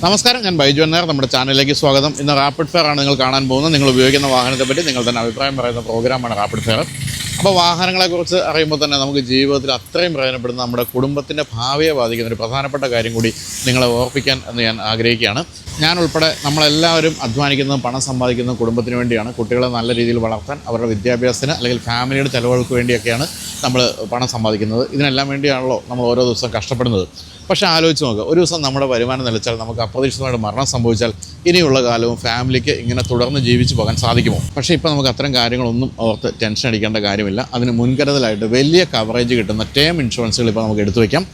നമസ്കാരം, ഞാൻ ബൈജു അന്നാർ. നമ്മുടെ ചാനലിലേക്ക് സ്വാഗതം. ഇന്ന് റാപ്പിഡ് ഫെയർ ആണ് നിങ്ങൾ കാണാൻ പോകുന്നത്. നിങ്ങൾ ഉപയോഗിക്കുന്ന വാഹനത്തെപ്പറ്റി നിങ്ങൾ തന്നെ അഭിപ്രായം പറയുന്ന പ്രോഗ്രാമാണ് റാപ്പിഡ് ഫെയർ. അപ്പോൾ വാഹനങ്ങളെക്കുറിച്ച് അറിയുമ്പോൾ തന്നെ നമുക്ക് ജീവിതത്തിൽ അത്രയും പ്രയോജനപ്പെടുന്ന നമ്മുടെ കുടുംബത്തിൻ്റെ ഭാവിയെ ബാധിക്കുന്ന ഒരു പ്രധാനപ്പെട്ട കാര്യം കൂടി നിങ്ങളെ ഓർപ്പിക്കാൻ എന്ന് ഞാൻ ആഗ്രഹിക്കുകയാണ്. ഞാൻ ഉൾപ്പെടെ നമ്മളെല്ലാവരും അധ്വാനിക്കുന്നതും പണം സമ്പാദിക്കുന്നതും കുടുംബത്തിന് വേണ്ടിയാണ്. കുട്ടികളെ നല്ല രീതിയിൽ വളർത്താൻ, അവരുടെ വിദ്യാഭ്യാസത്തിന് അല്ലെങ്കിൽ ഫാമിലിയുടെ ചിലവുകൾക്ക് വേണ്ടിയൊക്കെയാണ് നമ്മൾ പണം സമ്പാദിക്കുന്നത്. ഇതിനെല്ലാം വേണ്ടിയാണല്ലോ നമ്മൾ ഓരോ ദിവസം കഷ്ടപ്പെടുന്നത്. പക്ഷേ ആലോചിച്ച് നോക്കുക, ഒരു ദിവസം നമ്മുടെ വരുമാനം നിലച്ചാൽ, നമുക്ക് അപ്രതീക്ഷിതമായിട്ട് മരണം സംഭവിച്ചാൽ ഇനിയുള്ള കാലവും ഫാമിലിക്ക് ഇങ്ങനെ തുടർന്ന് ജീവിച്ചു പോകാൻ സാധിക്കുമോ? പക്ഷേ ഇപ്പോൾ നമുക്ക് അത്തരം കാര്യങ്ങളൊന്നും ഓർത്ത് ടെൻഷൻ അടിക്കേണ്ട കാര്യമില്ല. അതിന് മുൻകരുതലായിട്ട് വലിയ കവറേജ് കിട്ടുന്ന ടേം ഇൻഷുറൻസുകൾ ഇപ്പോൾ നമുക്ക് എടുത്തു വയ്ക്കാം.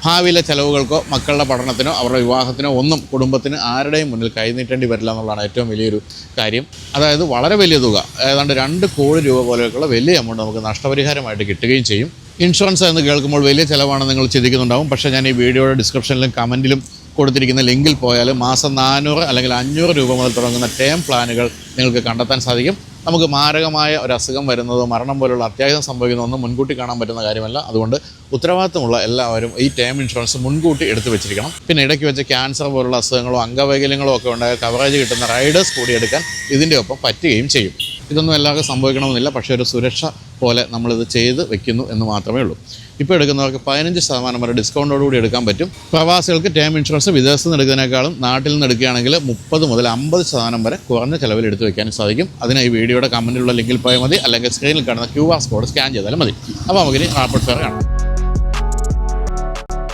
ഭാവിയിലെ ചിലവുകൾക്കോ മക്കളുടെ പഠനത്തിനോ അവരുടെ വിവാഹത്തിനോ ഒന്നും കുടുംബത്തിന് ആരുടെയും മുന്നിൽ കൈനീട്ടേണ്ടി വരില്ല എന്നുള്ളതാണ് ഏറ്റവും വലിയൊരു കാര്യം. അതായത് വളരെ വലിയ തുക, ഏതാണ്ട് 2 കോടി രൂപ പോലെയൊക്കെയുള്ള വലിയ എമൗണ്ട് നമുക്ക് നഷ്ടപരിഹാരമായിട്ട് കിട്ടുകയും ചെയ്യും. ഇൻഷുറൻസ് എന്ന് കേൾക്കുമ്പോൾ വലിയ ചിലവാണെന്ന് നിങ്ങൾ ചിന്തിക്കുന്നുണ്ടാവും. പക്ഷേ ഞാൻ ഈ വീഡിയോയുടെ ഡിസ്ക്രിപ്ഷനിലും കമൻറ്റിലും കൊടുത്തിരിക്കുന്ന ലിങ്കിൽ പോയാൽ മാസം 400 അല്ലെങ്കിൽ 500 രൂപ മുതൽ തുടങ്ങുന്ന ടേം പ്ലാനുകൾ നിങ്ങൾക്ക് കണ്ടെത്താൻ സാധിക്കും. നമുക്ക് മാരകമായ ഒരു അസുഖം വരുന്നതോ മരണം പോലുള്ള അത്യാഹിതം സംഭവിക്കുന്നതൊന്നും മുൻകൂട്ടി കാണാൻ പറ്റുന്ന കാര്യമല്ല. അതുകൊണ്ട് ഉത്തരവാദിത്തമുള്ള എല്ലാവരും ഈ ടേം ഇൻഷുറൻസ് മുൻകൂട്ടി എടുത്തു വെച്ചിരിക്കണം. പിന്നെ ഇടയ്ക്ക് വെച്ച് ക്യാൻസർ പോലുള്ള അസുഖങ്ങളോ അംഗവൈകല്യങ്ങളോ ഒക്കെ ഉണ്ടായ കവറേജ് കിട്ടുന്ന റൈഡേഴ്സ് കൂടി എടുക്കാൻ ഇതിൻ്റെ ഒപ്പം പറ്റുകയും ചെയ്യും. ഇതൊന്നും എല്ലാവർക്കും സംഭവിക്കണമെന്നില്ല, പക്ഷേ ഒരു സുരക്ഷ പോലെ നമ്മളിത് ചെയ്ത് വെക്കുന്നു എന്ന് മാത്രമേ ഉള്ളൂ. ഇപ്പോൾ എടുക്കുന്നവർക്ക് 15% വരെ ഡിസ്കൗണ്ടോടുകൂടി എടുക്കാൻ പറ്റും. പ്രവാസികൾക്ക് ടേം ഇൻഷുറൻസ് വിദേശത്ത് നിന്ന് എടുക്കുന്നതിനേക്കാളും നാട്ടിൽ നിന്ന് എടുക്കുകയാണെങ്കിൽ 30 മുതൽ 50% വരെ കുറഞ്ഞ ചിലവിൽ എടുത്തു വയ്ക്കാനും സാധിക്കും. അതിന് ഈ വീഡിയോയുടെ കമൻറ്റിലുള്ള ലിങ്കിൽ പോയാൽ മതി, അല്ലെങ്കിൽ സ്ക്രീനിൽ കാണുന്ന QR കോഡ് സ്കാൻ ചെയ്താലും മതി. അപ്പോൾ നമുക്കിനി റാപ്പിഡ് ഫെയർ കാണാം.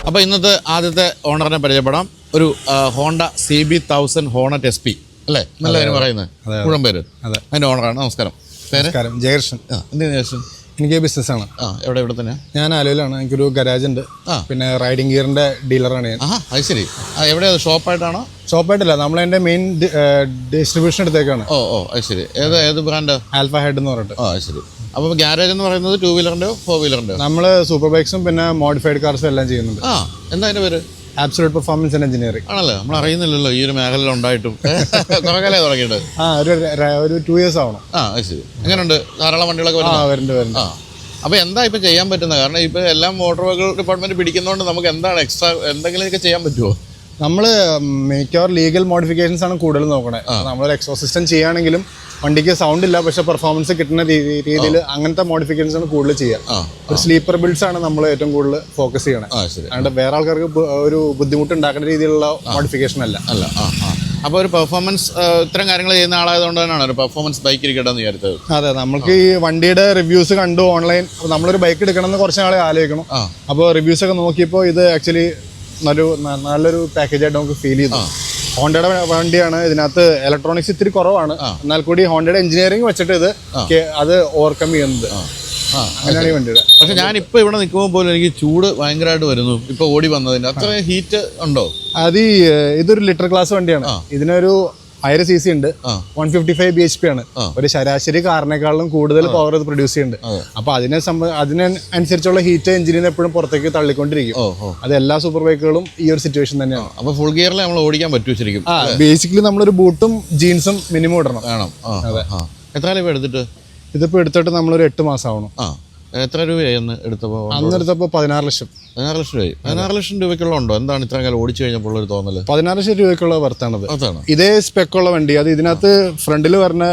അപ്പോൾ ഇന്നത്തെ ആദ്യത്തെ ഓണറിനെ പരിചയപ്പെടാം. ഒരു ഹോണ്ട CB1000 ഹോണറ്റ് SP അല്ലേ, നല്ല കാര്യം പറയുന്നത് മുഴുവൻ പേര്. അതിൻ്റെ ഓണറാണ്. നമസ്കാരം. പേര്? ജയകൃഷ്ണൻ. എന്ത് ജയകൃഷ്ണൻ? എനിക്ക് ബിസിനസ്സാണ്. എവിടെ തന്നെ? ഞാൻ ആലുവയിലാണ്. എനിക്കൊരു ഗരാജ് ഉണ്ട്. പിന്നെ റൈഡിംഗ് ഗിയറിന്റെ ഡീലറാണ് ഞാൻ. അത് ശരി. എവിടെയാണ്? ഷോപ്പായിട്ടാണോ? ഷോപ്പായിട്ടല്ല, നമ്മളതിന്റെ മെയിൻ ഡിസ്ട്രിബ്യൂഷൻ എടുത്തേക്കാണ്. അത് ശരി. ഏത് ബ്രാൻഡ്? ആൽഫ ഹെഡ് എന്ന് പറഞ്ഞിട്ട്. അത് ശരി. അപ്പോൾ ഗ്യാരേജ് എന്ന് പറയുന്നത് 2 വീലറിൻ്റെയോ 4 വീലറിൻ്റെയോ? നമ്മൾ സൂപ്പർ ബൈക്സും പിന്നെ മോഡിഫൈഡ് കാർസും എല്ലാം ചെയ്യുന്നുണ്ട്. എന്താ അതിൻ്റെ പേര്? Absolute performance and engineering. ആണല്ലോ, നമ്മൾ അറിയുന്നില്ലല്ലോ ഈ ഒരു മേഖലയിൽ ഉണ്ടായിട്ടും. കുറേ കാലം തുടങ്ങിയിട്ട് ഒരു 2 years ആവണം. അത് ശരി. എങ്ങനെയുണ്ട്? ധാരാളം വണ്ടികളൊക്കെ വരുന്നുണ്ട്. അപ്പോൾ എന്താ ഇപ്പോൾ ചെയ്യാൻ പറ്റുന്നത്? കാരണം ഇപ്പോൾ എല്ലാം മോട്ടോർ വെഹിക്കിൾ ഡിപ്പാർട്ട്മെൻറ്റ് പിടിക്കുന്നതുകൊണ്ട് നമുക്ക് എന്താണ് എക്സ്ട്രാ എന്തെങ്കിലുമൊക്കെ ചെയ്യാൻ പറ്റുമോ? നമ്മൾ മിക്കവാറും ലീഗൽ മോഡിഫിക്കേഷൻസ് ആണ് കൂടുതൽ നോക്കണേ. നമ്മളൊരു എക്സോസ്റ്റ് സിസ്റ്റം ചെയ്യുകയാണെങ്കിലും വണ്ടിക്ക് സൗണ്ട് ഇല്ല, പക്ഷെ പെർഫോമൻസ് കിട്ടുന്ന രീതിയിൽ അങ്ങനത്തെ മോഡിഫിക്കേഷൻസ് ആണ് കൂടുതൽ ചെയ്യുക. ഒരു സ്ലീപ്പർ ബിൽഡ്സ് ആണ് നമ്മൾ ഏറ്റവും കൂടുതൽ ഫോക്കസ് ചെയ്യണത്. അതുകൊണ്ട് വേറെ ആൾക്കാർക്ക് ഒരു ബുദ്ധിമുട്ട് ഉണ്ടാക്കുന്ന രീതിയിലുള്ള മോഡിഫിക്കേഷൻ അല്ല. അപ്പോൾ ഒരു പെർഫോമൻസ് ഇത്തരം കാര്യങ്ങൾ ചെയ്യുന്ന ആളായതുകൊണ്ട് തന്നെയാണ് ഒരു പെർഫോമൻസ് ബൈക്ക് ഇരിക്കട്ടെ എന്ന് വിചാരിച്ചത്. അതെ, നമുക്ക് ഈ വണ്ടിയുടെ റിവ്യൂസ് കണ്ടു ഓൺലൈൻ. നമ്മളൊരു ബൈക്ക് എടുക്കണമെന്ന് കുറച്ച് നാളെ ആലോചിക്കണം. അപ്പോൾ റിവ്യൂസ് ഒക്കെ നോക്കിയപ്പോൾ ഇത് ആക്ച്വലി നല്ലൊരു പാക്കേജായിട്ട് നമുക്ക് ഫീൽ ചെയ്തു. ഹോണ്ടയുടെ വണ്ടിയാണ്. ഇതിനകത്ത് ഇലക്ട്രോണിക്സ് ഇത്തിരി കുറവാണ്, എന്നാൽ കൂടി ഹോണ്ടയുടെ എഞ്ചിനീയറിംഗ് വെച്ചിട്ട് ഇത് അത് ഓവർകം ചെയ്യുന്നത്. അങ്ങനെയാണ് ഈ വണ്ടിയുടെ. പക്ഷെ ഞാനിപ്പോൾ ഇവിടെ നിൽക്കുമ്പോൾ പോലും എനിക്ക് ചൂട് ഭയങ്കരമായിട്ട് വരുന്നു. ഇപ്പോൾ ഓടി വന്നതിന് അത്ര ഹീറ്റ് ഉണ്ടോ? ഇതൊരു ലിറ്റർ ക്ലാസ് വണ്ടിയാണ്. ഇതിനൊരു 1000 cc ഉണ്ട്. 155 bhp ആണ്. ഒരു ശരാശരി കാറിനേക്കാളും കൂടുതൽ പവർ ഇത് പ്രൊഡ്യൂസ് ചെയ്യുന്നുണ്ട്. അപ്പൊ അതിനനുസരിച്ചുള്ള ഹീറ്റ് എഞ്ചിനിന് എപ്പോഴും പുറത്തേക്ക് തള്ളിക്കൊണ്ടിരിക്കും. അത് എല്ലാ സൂപ്പർ ബൈക്കുകളും ഈ ഒരു സിറ്റുവേഷൻ തന്നെയാണ്. അപ്പൊ ഫുൾ ഗിയറിൽ നമ്മൾ ഓടിക്കാൻ പറ്റും ശരിക്കും? ബേസിക്കലി നമ്മളൊരു ബൂട്ടും ജീൻസും മിനിമം ഇടണം. അതെ. എത്ര രൂപ എടുത്തിട്ട്? ഇതിപ്പോ എടുത്തിട്ട് നമ്മളൊരു 8 മാസം ആവണം. എത്ര രൂപയായി അന്ന് എടുത്തപ്പോൾ? അന്ന് എടുത്തപ്പോൾ 16 ലക്ഷം. 16 ലക്ഷം രൂപ. 16 ലക്ഷം രൂപയ്ക്കുള്ള ഉണ്ടോ? എന്താണ് ഇത്രയും കാലം ഓടിച്ചു കഴിഞ്ഞപ്പോൾ ഒരു തോന്നല്? 16 ലക്ഷം രൂപയ്ക്കുള്ള വർത്താണത്. ഇതേ സ്പെക്കുള്ള വണ്ടി. അത് ഇതിനകത്ത് ഫ്രണ്ടിൽ വരുന്ന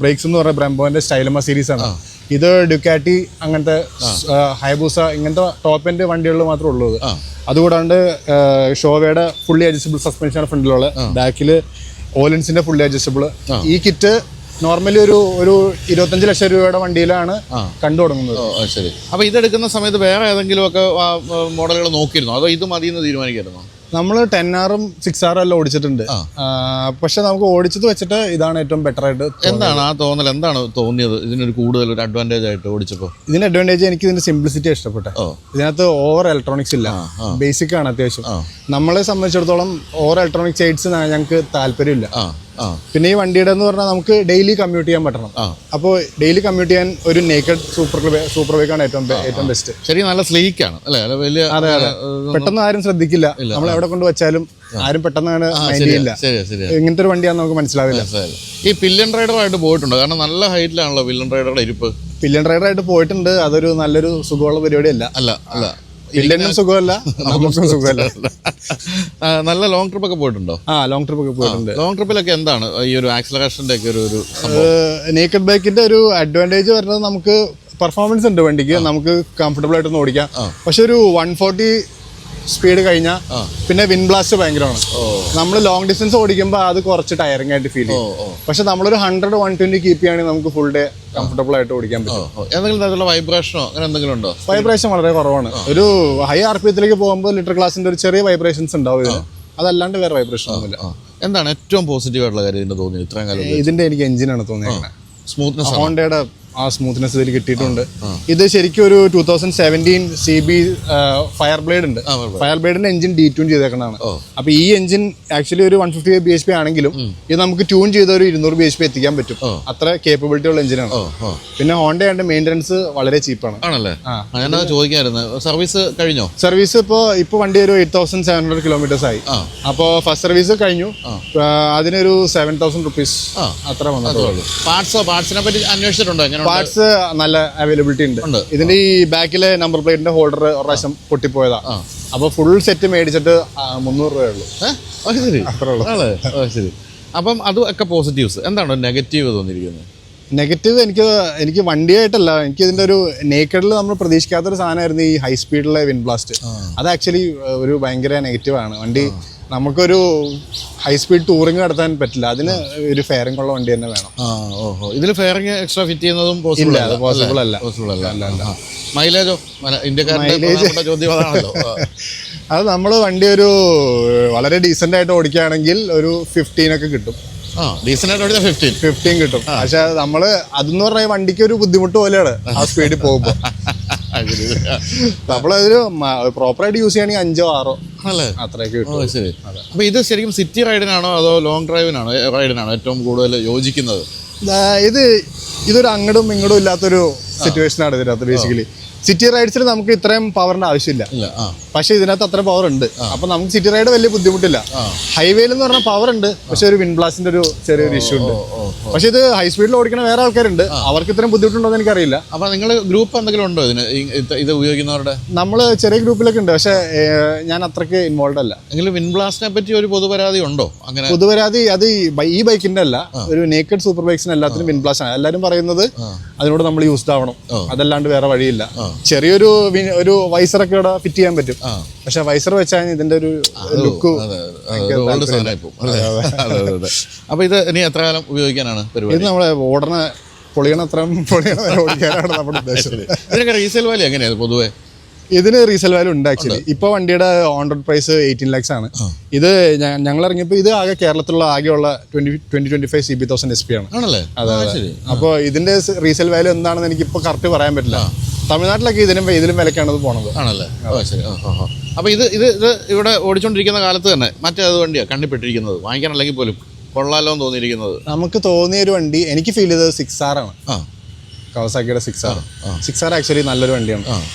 ബ്രേക്സ് എന്ന് പറഞ്ഞ ബ്രംബോന്റെ സ്റ്റൈലമ സീരീസ് ആണ്. ഇത് ഡ്യുക്കാറ്റി അങ്ങനത്തെ ഹൈബൂസ ഇങ്ങനത്തെ ടോപ്പ് എൻഡ് വണ്ടികളിൽ മാത്രമേ ഉള്ളൂ. അതുകൂടാണ്ട് ഷോവയുടെ ഫുള്ളി അഡ്ജസ്റ്റബിൾ സസ്പെൻഷനാണ് ഫ്രണ്ടിലുള്ള. ബാക്കിൽ ഓലൻസിന്റെ ഫുള്ളി അഡ്ജസ്റ്റബിൾ. ഈ കിറ്റ് നോർമലി ഒരു 25 ലക്ഷം രൂപയുടെ വണ്ടിയിലാണ് കണ്ടു തുടങ്ങുന്നത്. ശരി. അപ്പോൾ ഇതെടുക്കുന്ന സമയത്ത് വേറെ ഏതെങ്കിലും ഒക്കെ മോഡലുകൾ നോക്കിയിരുന്നോ, അതോ ഇത് മതിയെന്ന് തീരുമാനിക്കായിരുന്നോ? നമ്മൾ 10R-ഉം 6R എല്ലാം ഓടിച്ചിട്ടുണ്ട്. പക്ഷെ നമുക്ക് ഓടിച്ചത് വെച്ചിട്ട് ഇതാണ് ഏറ്റവും ബെറ്റർ ആയിട്ട്. എന്താണ് ആ തോന്നൽ? എന്താണ് തോന്നിയത് ഇതിനൊരു കൂടുതൽ ഒരു അഡ്വാൻറ്റേജ് ആയിട്ട് ഓടിച്ചപ്പോൾ? ഇതിന് അഡ്വാൻറ്റേജ് എനിക്ക് ഇതിന്റെ സിംപ്ലിസിറ്റി ഇഷ്ടപ്പെട്ടെ. ഇതിനകത്ത് ഓവർ ഇലക്ട്രോണിക്സ് ഇല്ല, ബേസിക് ആണ് അത്യാവശ്യം. നമ്മളെ സംബന്ധിച്ചിടത്തോളം ഓവർ ഇലക്ട്രോണിക് സൈഡ്സ് ഞങ്ങൾക്ക് താല്പര്യമില്ല. പിന്നെ ഈ വണ്ടിയുടെ എന്ന് പറഞ്ഞാൽ നമുക്ക് ഡെയിലി കമ്മ്യൂട്ട് ചെയ്യാൻ പറ്റണം. അപ്പോൾ ഡെയിലി കമ്മ്യൂട്ട് ചെയ്യാൻ ഒരു നേക്കഡ് സൂപ്പർ ബൈക്കാണ് ഏറ്റവും ബെസ്റ്റ്. ശരി, നല്ല സ്ലീക്കാണ് അല്ലേ? വലിയ. അതെ. പെട്ടെന്ന് ആരും ശ്രദ്ധിക്കില്ല. നമ്മൾ എവിടെ കൊണ്ട് വെച്ചാലും ആരും പെട്ടെന്ന് മൈൻഡ് ചെയ്യില്ല. ഇങ്ങനത്തെ ഒരു വണ്ടിയാണെന്ന് നമുക്ക് മനസ്സിലാവില്ല. ഈ പില്യൺ റൈഡറായിട്ട് പോയിട്ടുണ്ടോ? കാരണം നല്ല ഹൈറ്റിലാണല്ലോ പില്യൺ റൈഡറുടെ ഇരിപ്പ്. പില്യൺ റൈഡറായിട്ട് പോയിട്ടുണ്ട്. അതൊരു നല്ലൊരു സുഖമുള്ള പരിപാടിയല്ല. അല്ല. വില്ലനും സുഖമല്ല, നമുക്കും സുഖമല്ല. നല്ല ലോങ് ട്രിപ്പ് ഒക്കെ പോയിട്ടുണ്ടോ? ലോങ് ട്രിപ്പ് ഒക്കെ പോയിട്ടുണ്ട്. ലോങ് ട്രിപ്പിലൊക്കെ എന്താണ് ഈ ഒരു ആക്സലറേഷൻ്റെ ഒക്കെ ഒരു നേക്കഡ് ബൈക്കിന്റെ ഒരു അഡ്വാൻറ്റേജ് വരുന്നത് നമുക്ക് പെർഫോമൻസ് ഉണ്ട് വണ്ടിക്ക്, നമുക്ക് കംഫർട്ടബിൾ ആയിട്ടൊന്ന് ഓടിക്കാം. പക്ഷെ ഒരു 140 സ്പീഡ് കഴിഞ്ഞാൽ പിന്നെ വിൻ ബ്ലാസ്റ്റ് ഭയങ്കരമാണ്. നമ്മൾ ലോങ് ഡിസ്റ്റൻസ് ഓടിക്കുമ്പോൾ അത് കുറച്ച് ടയറിംഗ് ആയിട്ട് ഫീൽ ചെയ്യും. പക്ഷെ നമ്മളൊരു 100-120 കീപ്പ് ചെയ്യുകയാണെങ്കിൽ നമുക്ക് ഫുൾ ഡേ കംഫർട്ടബിൾ ആയിട്ട് ഓടിക്കാൻ പറ്റും. എന്തെങ്കിലും തരത്തിലുള്ള വൈബ്രേഷനോ അങ്ങനെ എന്തെങ്കിലും ഉണ്ടോ? വൈബ്രേഷൻ വളരെ കുറവാണ്. ഒരു ഹൈ RPM പോകുമ്പോൾ ലിറ്റർ ക്ലാസിന്റെ ഒരു ചെറിയ വൈബ്രേഷൻസ് ഉണ്ടാവും ഇതിന്, അതല്ലാണ്ട് വേറെ വൈബ്രേഷൻ ഒന്നുമില്ല. എന്താണ് ഏറ്റവും പോസിറ്റീവ് ആയിട്ടുള്ള കാര്യം ഇതിന്റെ തോന്നിയത് ഇത്രയും കാലം? ഇതിന്റെ എനിക്ക് എഞ്ചിനാണ് തോന്നിയത്. സ്മൂത്ത്നെസ്, ഹോണ്ടയുടെ ആ സ്മൂത്ത്നെസ് ഇതിൽ കിട്ടിയിട്ടുണ്ട്. ഇത് ശരിക്കും ഒരു 2017 CB ഫയർ ബ്ലേഡ് ഉണ്ട്. ഫയർ ബ്ലേഡിന്റെ എഞ്ചിൻ ഡീട്യൂൺ ചെയ്തേക്കണതാണ്. അപ്പൊ ഈ എഞ്ചിൻ ആക്ച്വലി ഒരു 150 bhp ആണെങ്കിലും ഇത് നമുക്ക് ട്യൂൺ ചെയ്ത ഒരു 200 bhp എത്തിക്കാൻ പറ്റും. അത്ര കേപ്പബിലിറ്റി ഉള്ള എഞ്ചിനാണ്. പിന്നെ ഹോണ്ടയുടെ മെയിൻ്റനൻസ് വളരെ ചീപ്പാണ്. ആണല്ലേ? ഞാൻ ചോദിക്കായിരുന്നു, സർവീസ് കഴിഞ്ഞോ? സർവീസ് ഇപ്പൊ വണ്ടി ഒരു 8700 കിലോമീറ്റേഴ്സ് ആയി. അപ്പോൾ ഫസ്റ്റ് സർവീസ് കഴിഞ്ഞു. അതിനൊരു 7000 റുപ്പീസ് അത്ര വന്നിട്ടുള്ളൂ. പാർട്സിനെ പറ്റി അന്വേഷിച്ചിട്ടുണ്ടോ? പാർട്സ് നല്ല അവൈലബിലിറ്റി ഉണ്ട്. ഇതിന്റെ ഈ ബാക്കിലെ നമ്പർ പ്ലേറ്റിന്റെ ഹോൾഡർ ഒരു പ്രാവശ്യം പൊട്ടിപ്പോയതാ. അപ്പൊ ഫുൾ സെറ്റ് മേടിച്ചിട്ട് 300 രൂപയുള്ളൂ. അത്രേ ഉള്ളൂ. ശരി. അപ്പം അതൊക്കെ പോസിറ്റീവ്സ്. എന്താണ് നെഗറ്റീവ് തോന്നിയിരിക്കുന്നത്? നെഗറ്റീവ് എനിക്ക് വണ്ടിയായിട്ടല്ല, എനിക്ക് ഇതിന്റെ ഒരു നേക്കഡിൽ നമ്മൾ പ്രതീക്ഷിക്കാത്തൊരു സാധനമായിരുന്നു ഈ ഹൈ സ്പീഡിലെ വിൻ ബ്ലാസ്റ്റ്. അത് ആക്ച്വലി ഒരു ഭയങ്കര നെഗറ്റീവാണ്. വണ്ടി നമുക്കൊരു ഹൈ സ്പീഡ് ടൂറിങ് നടത്താൻ പറ്റില്ല, അതിന് ഒരു ഫെയറിംഗ് ഉള്ള വണ്ടി തന്നെ വേണം. ഇതിൽ ഫെയറിംഗ് എക്സ്ട്രാ ഫിറ്റ് ചെയ്യുന്നതും പോസിബിൾ അല്ല. മൈലേജോ? ഇന്ത്യക്കാരുടെ ചോദ്യം അതാണല്ലോ. അത് നമ്മൾ വണ്ടി ഒരു വളരെ ഡീസന്റ് ആയിട്ട് ഓടിക്കുകയാണെങ്കിൽ ഒരു 15 ഒക്കെ കിട്ടും. 15 കിട്ടും. പക്ഷെ നമ്മള് അതെന്ന് പറഞ്ഞാൽ വണ്ടിക്ക് ഒരു ബുദ്ധിമുട്ട് പോലെയാണ് ആ സ്പീഡിൽ പോകുമ്പോ. നമ്മളതൊരു പ്രോപ്പറായിട്ട് യൂസ് ചെയ്യുകയാണെങ്കിൽ 5-6 അത്രയൊക്കെ കിട്ടും. ശരി. അപ്പൊ ഇത് ശരിക്കും സിറ്റി റൈഡിനാണോ അതോ ലോങ് റൈഡിനാണോ ഏറ്റവും കൂടുതൽ യോജിക്കുന്നത്? ഇതൊരു അങ്ങടും ഇങ്ങടും ഇല്ലാത്തൊരു സിറ്റുവേഷൻ ആണ് ഇതിനകത്ത്. ബേസിക്കലി സിറ്റി റൈഡ്സിൽ നമുക്ക് ഇത്രയും പവറിന്റെ ആവശ്യമില്ല, പക്ഷെ ഇതിനകത്ത് അത്ര പവർ ഉണ്ട്. അപ്പൊ നമുക്ക് സിറ്റി റൈഡ് വലിയ ബുദ്ധിമുട്ടില്ല. ഹൈവേയിൽ എന്ന് പറഞ്ഞാൽ പവർ ഉണ്ട്, പക്ഷെ ഒരു വിൻ ബ്ലാസ്റ്റിന്റെ ഒരു ചെറിയൊരു ഇഷ്യൂ ഉണ്ട്. പക്ഷെ ഇത് ഹൈ സ്പീഡിൽ ഓടിക്കുന്ന വേറെ ആൾക്കാരുണ്ട്, അവർക്ക് ഇത്രയും ബുദ്ധിമുട്ടുണ്ടോ എന്ന് എനിക്കറിയില്ല. അപ്പൊ നിങ്ങൾ ഗ്രൂപ്പ് എന്തെങ്കിലും ഉണ്ടോ ഇത് ഉപയോഗിക്കുന്നവരുടെ? നമ്മൾ ചെറിയ ഗ്രൂപ്പിലൊക്കെ ഉണ്ട്, പക്ഷെ ഞാൻ അത്രയ്ക്ക് ഇൻവോൾവ് അല്ല. എങ്കിലും വിൻ ബ്ലാസ്റ്റിനെ പറ്റി ഒരു പൊതുപരാതി ഉണ്ടോ? അങ്ങനെ പൊതുപരാതി അത് ഈ ബൈക്കിന്റെ അല്ല, ഒരു നേക്കഡ് സൂപ്പർ ബൈക്സിന് എല്ലാത്തിനും വിൻ ബ്ലാസ്റ്റ് ആണ്. എല്ലാവരും പറയുന്നത് അതിനോട് നമ്മൾ യൂസ്ഡ് ആവണം, അതല്ലാണ്ട് വേറെ വഴിയില്ല. ചെറിയൊരു വൈസറൊക്കെ ഇവിടെ ഫിറ്റ് ചെയ്യാൻ പറ്റും, പക്ഷെ വൈസർ വെച്ചാൽ ഇതിന്റെ ഒരു ലുക്ക്. അപ്പൊ ഇത് ഇനി എത്ര കാലം ഉപയോഗിക്കാനാണ് പരിപാടി? ഇത് നമ്മളെ പൊളിയണ വരെ ഓടിക്കാനാണ് നമ്മുടെ ഉദ്ദേശം. ഇതിനൊക്കെ റീസെയിൽ വാല്യൂ എങ്ങനെയാണ് പൊതുവെ? ഇതിന് റീസെയിൽ വാല്യൂ ഉണ്ട് ആക്ച്വലി. ഇപ്പൊ വണ്ടിയുടെ ഓൺ റോഡ് പ്രൈസ് 18 lakhs ആണ്. ഇത് ഞങ്ങൾ ഇറങ്ങിയപ്പോൾ ഇത് ആകെ കേരളത്തിലുള്ള ആകെയുള്ള 20-25 CB1000 SP ആണ്. അതെ. അപ്പോൾ ഇതിന്റെ റീസെയിൽ വാല്യൂ എന്താണെന്ന് എനിക്ക് ഇപ്പൊ കറക്റ്റ് പറയാൻ പറ്റില്ല. തമിഴ്നാട്ടിലൊക്കെ ഇതിലും വിലക്കാണ് ഇത് പോണത്. ആണല്ലേ? ശരി. അപ്പൊ ഇത് ഇവിടെ ഓടിച്ചോണ്ടിരിക്കുന്ന കാലത്ത് തന്നെ മറ്റേത് വണ്ടിയാണ് കണ്ണിപ്പെട്ടിരിക്കുന്നത്, വാങ്ങിക്കാനല്ലെങ്കിൽ പോലും കൊള്ളാലോ എന്ന് തോന്നിയിരിക്കുന്നത്? നമുക്ക് തോന്നിയ ഒരു വണ്ടി എനിക്ക് ഫീൽ ചെയ്തത് 6R ആണ്. കവാസാക്കിയുടെ 6R ആക്ച്വലി നല്ലൊരു വണ്ടിയാണ്.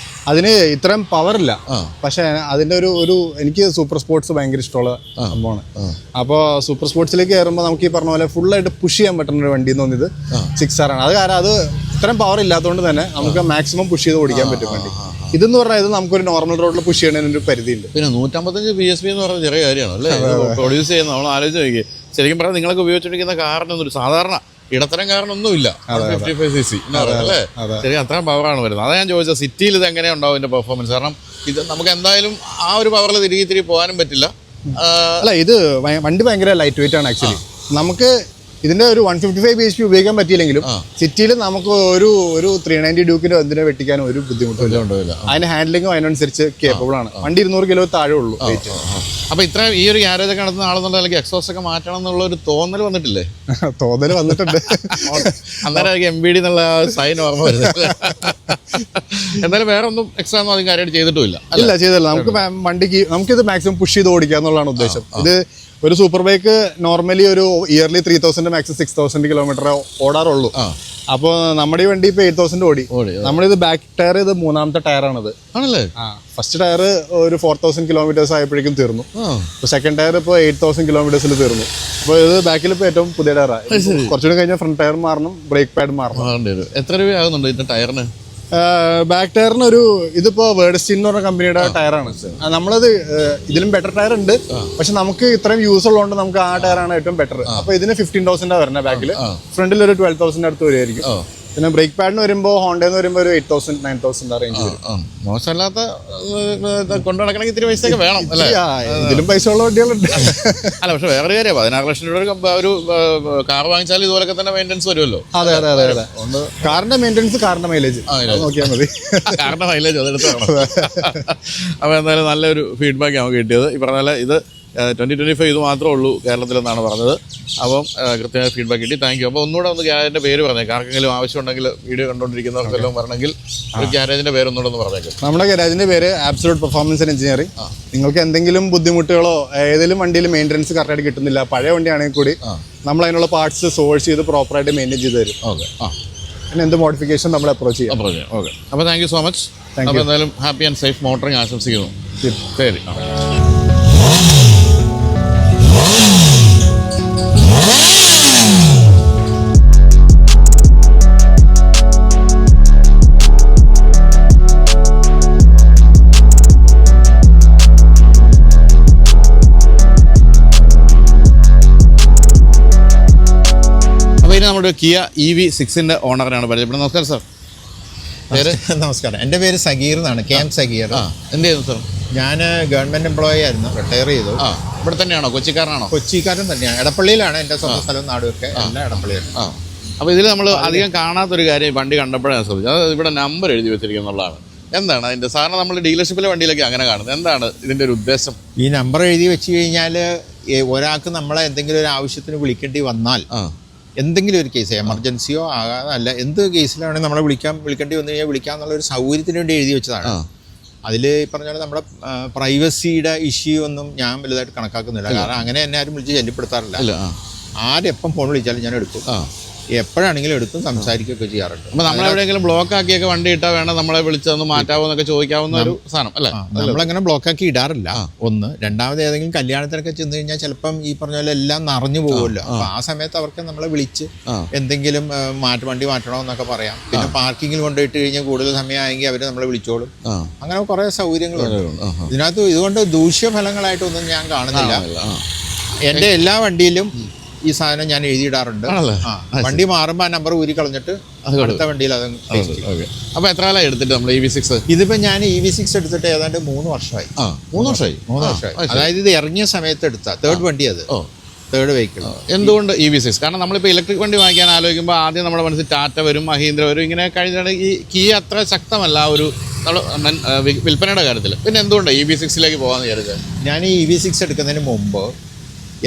അതിന് ഇത്രയും പവർ ഇല്ല, പക്ഷെ അതിന്റെ ഒരു എനിക്ക് സൂപ്പർ സ്പോർട്സ് ഭയങ്കര ഇഷ്ടമുള്ള സംഭവമാണ്. അപ്പോൾ സൂപ്പർ സ്പോർട്സിലേക്ക് കയറുമ്പോൾ നമുക്ക് ഈ പറഞ്ഞ പോലെ ഫുള്ളായിട്ട് പുഷ് ചെയ്യാൻ പറ്റുന്ന ഒരു വണ്ടി എന്ന് തോന്നിയത് 6R ആണ്. അത് കാരണം അത് ഇത്രയും പവർ ഇല്ലാത്തതുകൊണ്ട് തന്നെ നമുക്ക് മാക്സിമം പുഷ് ചെയ്ത് ഓടിക്കാൻ പറ്റും വണ്ടി. ഇതെന്ന് പറഞ്ഞാൽ ഇത് നമുക്കൊരു നോർമൽ റോഡിൽ പുഷ് ചെയ്യണതിന് ഒരു പരിധിയുണ്ട്. പിന്നെ 155 PSP എന്ന് പറഞ്ഞ ചെറിയ കാര്യമാണ് അല്ലേ പ്രൊഡ്യൂസ് ചെയ്യുന്നത്. നമ്മൾ ആലോചിച്ച് നോക്കി, ശരിക്കും പറഞ്ഞാൽ നിങ്ങളൊക്കെ ഉപയോഗിച്ചിരിക്കുന്ന കാറിനൊന്നും സാധാരണ ഇടത്തരം കാരണമൊന്നുമില്ല. 55cc അല്ലേ? ശരി, അത്രയും പവറാണ് വരുന്നത്. അതാണ് ഞാൻ ചോദിച്ചത്, സിറ്റിയിൽ ഇത് എങ്ങനെയാണ് ഉണ്ടാവും ഇതിന്റെ പെർഫോമൻസ്? കാരണം ഇത് നമുക്ക് എന്തായാലും ആ ഒരു പവറിൽ തിരികെ പോകാനും പറ്റില്ല. അല്ല, ഇത് വണ്ടി ഭയങ്കര ലൈറ്റ് വെയിറ്റ് ആണ് ആക്ച്വലി. നമുക്ക് ഇതിന്റെ ഒരു 155 bhp ഉപയോഗിക്കാൻ പറ്റിയില്ലെങ്കിലും സിറ്റിയിൽ നമുക്ക് ഒരു 390 ഡ്യൂക്കിന്റെ എന്തിനെ വെട്ടിക്കാനും ഒരു ബുദ്ധിമുട്ടില്ല. അതിന്റെ ഹാൻഡ്ലിങ്ങും അതിനനുസരിച്ച് കേപ്പബിൾ ആണ്. വണ്ടി 200 കിലോ താഴെ ഉള്ളൂ വെയിറ്റ്. അപ്പൊ ഇത്ര ഈ ഒരു ഗ്യാരേജ് ഒക്കെ നടത്തുന്ന ആളെന്നുള്ള എക്സോസ് ഒക്കെ മാറ്റണം എന്നുള്ള ഒരു തോന്നൽ വന്നിട്ടില്ലേ? തോന്നൽ വന്നിട്ടുണ്ട്. അന്നേരം MBD എന്നുള്ള സൈൻ ഓർമ്മ വരുന്നത്. എന്തായാലും വേറെ ഒന്നും എക്സ്ട്രാ ഒന്നും അധികം കാര്യമായിട്ട് ചെയ്തിട്ടില്ല. ചെയ്തില്ല. നമുക്കിത് മാക്സിമം പുഷ് ചെയ്ത് ഓടിക്കുക എന്നുള്ളതാണ് ഉദ്ദേശം. ഇത് ഒരു സൂപ്പർ ബൈക്ക് നോർമലി ഒരു ഇയർലി 3000 മാക്സിമം 6000 കിലോമീറ്റർ ഓടാറുള്ളൂ. അപ്പോൾ നമ്മുടെ ഈ വണ്ടി ഇപ്പൊ 8000 ഓടി. നമ്മളിത് ബാക്ക് ടയർ, ഇത് 3ാമത്തെ ടയറാണിത്. ആണല്ലേ? ഫസ്റ്റ് ടയർ ഒരു 4000 കിലോമീറ്റേഴ്സ് ആയപ്പോഴേക്കും തീർന്നു. സെക്കൻഡ് ടയർ ഇപ്പോൾ 8000 കിലോമീറ്റേഴ്സിൽ തീർന്നു. അപ്പോൾ ഇത് ബാക്കിൽ ഇപ്പോൾ ഏറ്റവും പുതിയ ടയറാണ്. കുറച്ചുകൂടി കഴിഞ്ഞാൽ ഫ്രണ്ട് ടയർ മാറണം, ബ്രേക്ക് പാഡ് മാറണം. എത്ര രൂപയാകുന്നുണ്ട് ഇതിന്റെ ടയറിന്? ബാക്ക് ടയറിന് ഒരു ഇതിപ്പോ വേർഡ്സ്റ്റീൻ എന്ന് പറഞ്ഞ കമ്പനിയുടെ ടയറാണ്. നമ്മളത് ഇതിലും ബെറ്റർ ടയർ ഉണ്ട്, പക്ഷെ നമുക്ക് ഇത്രയും യൂസ് ഉള്ളതുകൊണ്ട് നമുക്ക് ആ ടയറാണ് ഏറ്റവും ബെറ്റർ. അപ്പൊ ഇതിന് 15,000 വരുന്നത് ബാക്കിൽ, ഫ്രണ്ടിൽ ഒരു 12,000 അടുത്ത് വരുമായിരിക്കും. പിന്നെ ബ്രേക്ക് പാഡിന് വരുമ്പോൾ ഹോണ്ടന്ന് വരുമ്പോൾ ഒരു 8,000 9,000 റേഞ്ച് വരും. മോശമല്ലാത്ത കൊണ്ടു നടക്കണമെങ്കിൽ ഇത്തിരി പൈസയൊക്കെ വേണം അല്ലേ? ഇതിലും പൈസ ഉള്ള വണ്ടികളുണ്ട്. അല്ല, പക്ഷെ വേറെ കാര്യം 16 ലക്ഷം രൂപ ഒരു കാർ വാങ്ങിച്ചാൽ ഇതുപോലൊക്കെ തന്നെ മെയിൻ്റെനൻസ് വരുമല്ലോ. അതെ അതെ അതെ അതെ. കാറിന്റെ മെയിൻ്റെനൻസ്, കാറിന്റെ മൈലേജ് നോക്കിയാൽ മതി. കാറിന്റെ മൈലേജ് അതെടുത്ത് വേണം. അപ്പോൾ എന്തായാലും നല്ലൊരു ഫീഡ്ബാക്ക് നമുക്ക് കിട്ടിയത്. ഈ പറഞ്ഞ പോലെ ഇത് 2025 ഇത് മാത്രമേ ഉള്ളൂ കേരളത്തിലെന്നാണ് പറഞ്ഞത്. അപ്പം കൃത്യമായ ഫീഡ്ബാക്ക് കിട്ടി. Thank you. അപ്പോൾ ഒന്നുകൂടെ ഒന്ന് ഗ്യാരേജിൻ്റെ പേര് പറഞ്ഞേക്കാം. ആർക്കെങ്കിലും ആവശ്യമുണ്ടെങ്കിൽ വീഡിയോ കണ്ടുകൊണ്ടിരിക്കുന്നവർക്കെല്ലാം വരണമെങ്കിൽ ഒരു ഗ്യാരേജിൻ്റെ പേര് ഒന്നുകൂടെ ഒന്ന് പറഞ്ഞേക്കും. നമ്മുടെ ഗ്യാരേജിൻ്റെ പേര് ആബ്സൊല്യൂട്ട് പെർഫോമൻസ് ആൻഡ് എഞ്ചിനീയറിംഗ്. നിങ്ങൾക്ക് എന്തെങ്കിലും ബുദ്ധിമുട്ടുകളോ ഏതെങ്കിലും വണ്ടിയിൽ മെയിൻ്റനൻസ് കറക്റ്റായിട്ട് കിട്ടുന്നില്ല, പഴയ വണ്ടിയാണെങ്കിൽ കൂടി നമ്മൾ അതിനുള്ള പാർട്സ് സോഴ്സ് ചെയ്ത് പ്രോപ്പറായിട്ട് മെയിൻറ്റെയിൻ ചെയ്ത് തരും. ഓക്കെ. പിന്നെ എന്ത് മോഡിഫിക്കേഷൻ നമ്മൾ അപ്രോച്ച് ചെയ്യാം. ഓക്കെ. അപ്പോൾ താങ്ക് യു സോ മച്ച്. അപ്പോൾ എന്തായാലും ഹാപ്പി ആൻഡ് സേഫ് മോട്ടറിങ് ആശംസിക്കുന്നു. ശരി. നമ്മുടെ കിയ EV6 ഓണറിനാണ് പരിചയപ്പെടുന്നത്. നമസ്കാരം സാർ. പേര്? നമസ്കാരം, എൻ്റെ പേര് സഗീർ എന്നാണ്, KM സഗീർ. എന്ത് ചെയ്യുന്നു സാർ? ഞാൻ ഗവൺമെൻറ് എംപ്ലോയി ആയിരുന്നു, റിട്ടയർ ചെയ്തു. ഇവിടെ തന്നെയാണോ? കൊച്ചിക്കാരനാണോ? കൊച്ചിക്കാരൻ തന്നെയാണ്. എടപ്പള്ളിയിലാണ് എൻ്റെ സ്വന്തം സ്ഥലവും നാടുമൊക്കെ, എല്ലാം എടപ്പള്ളിയാണ്. അപ്പോൾ ഇതിൽ നമ്മൾ അധികം കാണാത്തൊരു കാര്യം വണ്ടി കണ്ടപ്പോഴാണ് ശ്രദ്ധിച്ചത്. അത് ഇവിടെ നമ്പർ എഴുതി വെച്ചിരിക്കുന്നുള്ളതാണ്. എന്താണ് അതിൻ്റെ? സാധാരണ നമ്മൾ ഡീലർഷിപ്പിലെ വണ്ടിയിലൊക്കെ അങ്ങനെ കാണുന്നത്. എന്താണ് ഇതിൻ്റെ ഒരു ഉദ്ദേശം? ഈ നമ്പർ എഴുതി വെച്ച് കഴിഞ്ഞാൽ ഒരാൾക്ക് നമ്മളെ എന്തെങ്കിലും ഒരു ആവശ്യത്തിന് വിളിക്കേണ്ടി വന്നാൽ, എന്തെങ്കിലും ഒരു കേസ് എമർജൻസിയോ ആകാതല്ല, എന്ത് കേസിലാണെങ്കിൽ നമ്മളെ വിളിക്കേണ്ടി വന്നു കഴിഞ്ഞാൽ വിളിക്കാമെന്നുള്ളൊരു സൗകര്യത്തിന് വേണ്ടി എഴുതി വെച്ചതാണ്. അതിൽ ഈ പറഞ്ഞാൽ നമ്മുടെ പ്രൈവസിയുടെ ഇഷ്യൂ ഒന്നും ഞാൻ വലുതായിട്ട് കണക്കാക്കുന്നില്ല. കാരണം അങ്ങനെ എന്നെ ആരും വിളിച്ച് ശല്യപ്പെടുത്താറില്ല. ആരെപ്പം ഫോൺ വിളിച്ചാലും ഞാൻ എടുക്കും, എപ്പോഴാണെങ്കിലും എടുത്തും സംസാരിക്കുകയൊക്കെ ചെയ്യാറുണ്ട്. അപ്പോൾ നമ്മളെവിടെയെങ്കിലും ബ്ലോക്ക് ആക്കിയൊക്കെ വണ്ടി ഇട്ടാൽ വേണം നമ്മളെ വിളിച്ചൊന്ന് മാറ്റാവോ എന്നൊക്കെ ചോദിക്കാവുന്ന ഒരു സാധനം അല്ലേ? നമ്മളങ്ങനെ ബ്ലോക്കാക്കി ഇടാറില്ല. ഒന്ന്. രണ്ടാമത് ഏതെങ്കിലും കല്യാണത്തിനൊക്കെ ചെന്ന് കഴിഞ്ഞാൽ ചിലപ്പം ഈ പറഞ്ഞ പോലെ എല്ലാം നിറഞ്ഞു പോകുമല്ലോ. അപ്പോൾ ആ സമയത്ത് അവർക്ക് നമ്മളെ വിളിച്ച് എന്തെങ്കിലും വണ്ടി മാറ്റണോ എന്നൊക്കെ പറയാം. പിന്നെ പാർക്കിങ്ങിൽ കൊണ്ടുപോയിട്ട് കഴിഞ്ഞാൽ കൂടുതൽ സമയമായെങ്കിൽ അവർ നമ്മളെ വിളിച്ചോളും. അങ്ങനെ കുറേ സൗകര്യങ്ങളുണ്ട് ഇതിനകത്ത്. ഇതുകൊണ്ട് ദൂഷ്യഫലങ്ങളായിട്ടൊന്നും ഞാൻ കാണുന്നില്ല. എൻ്റെ എല്ലാ വണ്ടിയിലും ഈ സാധനം ഞാൻ എഴുതിയിടാറുണ്ട്. വണ്ടി മാറുമ്പോൾ ആ നമ്പർ ഊരി കളഞ്ഞിട്ട് അടുത്ത വണ്ടിയിൽ അത്. അപ്പോൾ എത്ര കാലമായി എടുത്തിട്ട് നമ്മൾ EV6? ഇതിപ്പോൾ ഞാൻ EV6 എടുത്തിട്ട് ഏതാണ്ട് 3 വർഷമായി. 3 വർഷമായി. അതായത് ഇത് ഇറങ്ങിയ സമയത്ത് എടുത്ത തേർഡ് വണ്ടി, അത് തേർഡ് വെഹിക്കിൾ. എന്തുകൊണ്ട് EV6? കാരണം നമ്മളിപ്പോൾ ഇലക്ട്രിക് വണ്ടി വാങ്ങിക്കാൻ ആലോചിക്കുമ്പോൾ ആദ്യം നമ്മുടെ മനസ്സിൽ ടാറ്റ വരും, മഹീന്ദ്ര വരും. ഇങ്ങനെ കഴിഞ്ഞാൽ ഈ കിയ അത്ര ശക്തമല്ല ഒരു വിൽപ്പനയുടെ കാര്യത്തിൽ. പിന്നെ എന്തുകൊണ്ടാണ് EV6ലേക്ക് പോകാമെന്ന് വിചാരിച്ചത്? ഞാൻ ഈ EV6 എടുക്കുന്നതിന് മുമ്പ്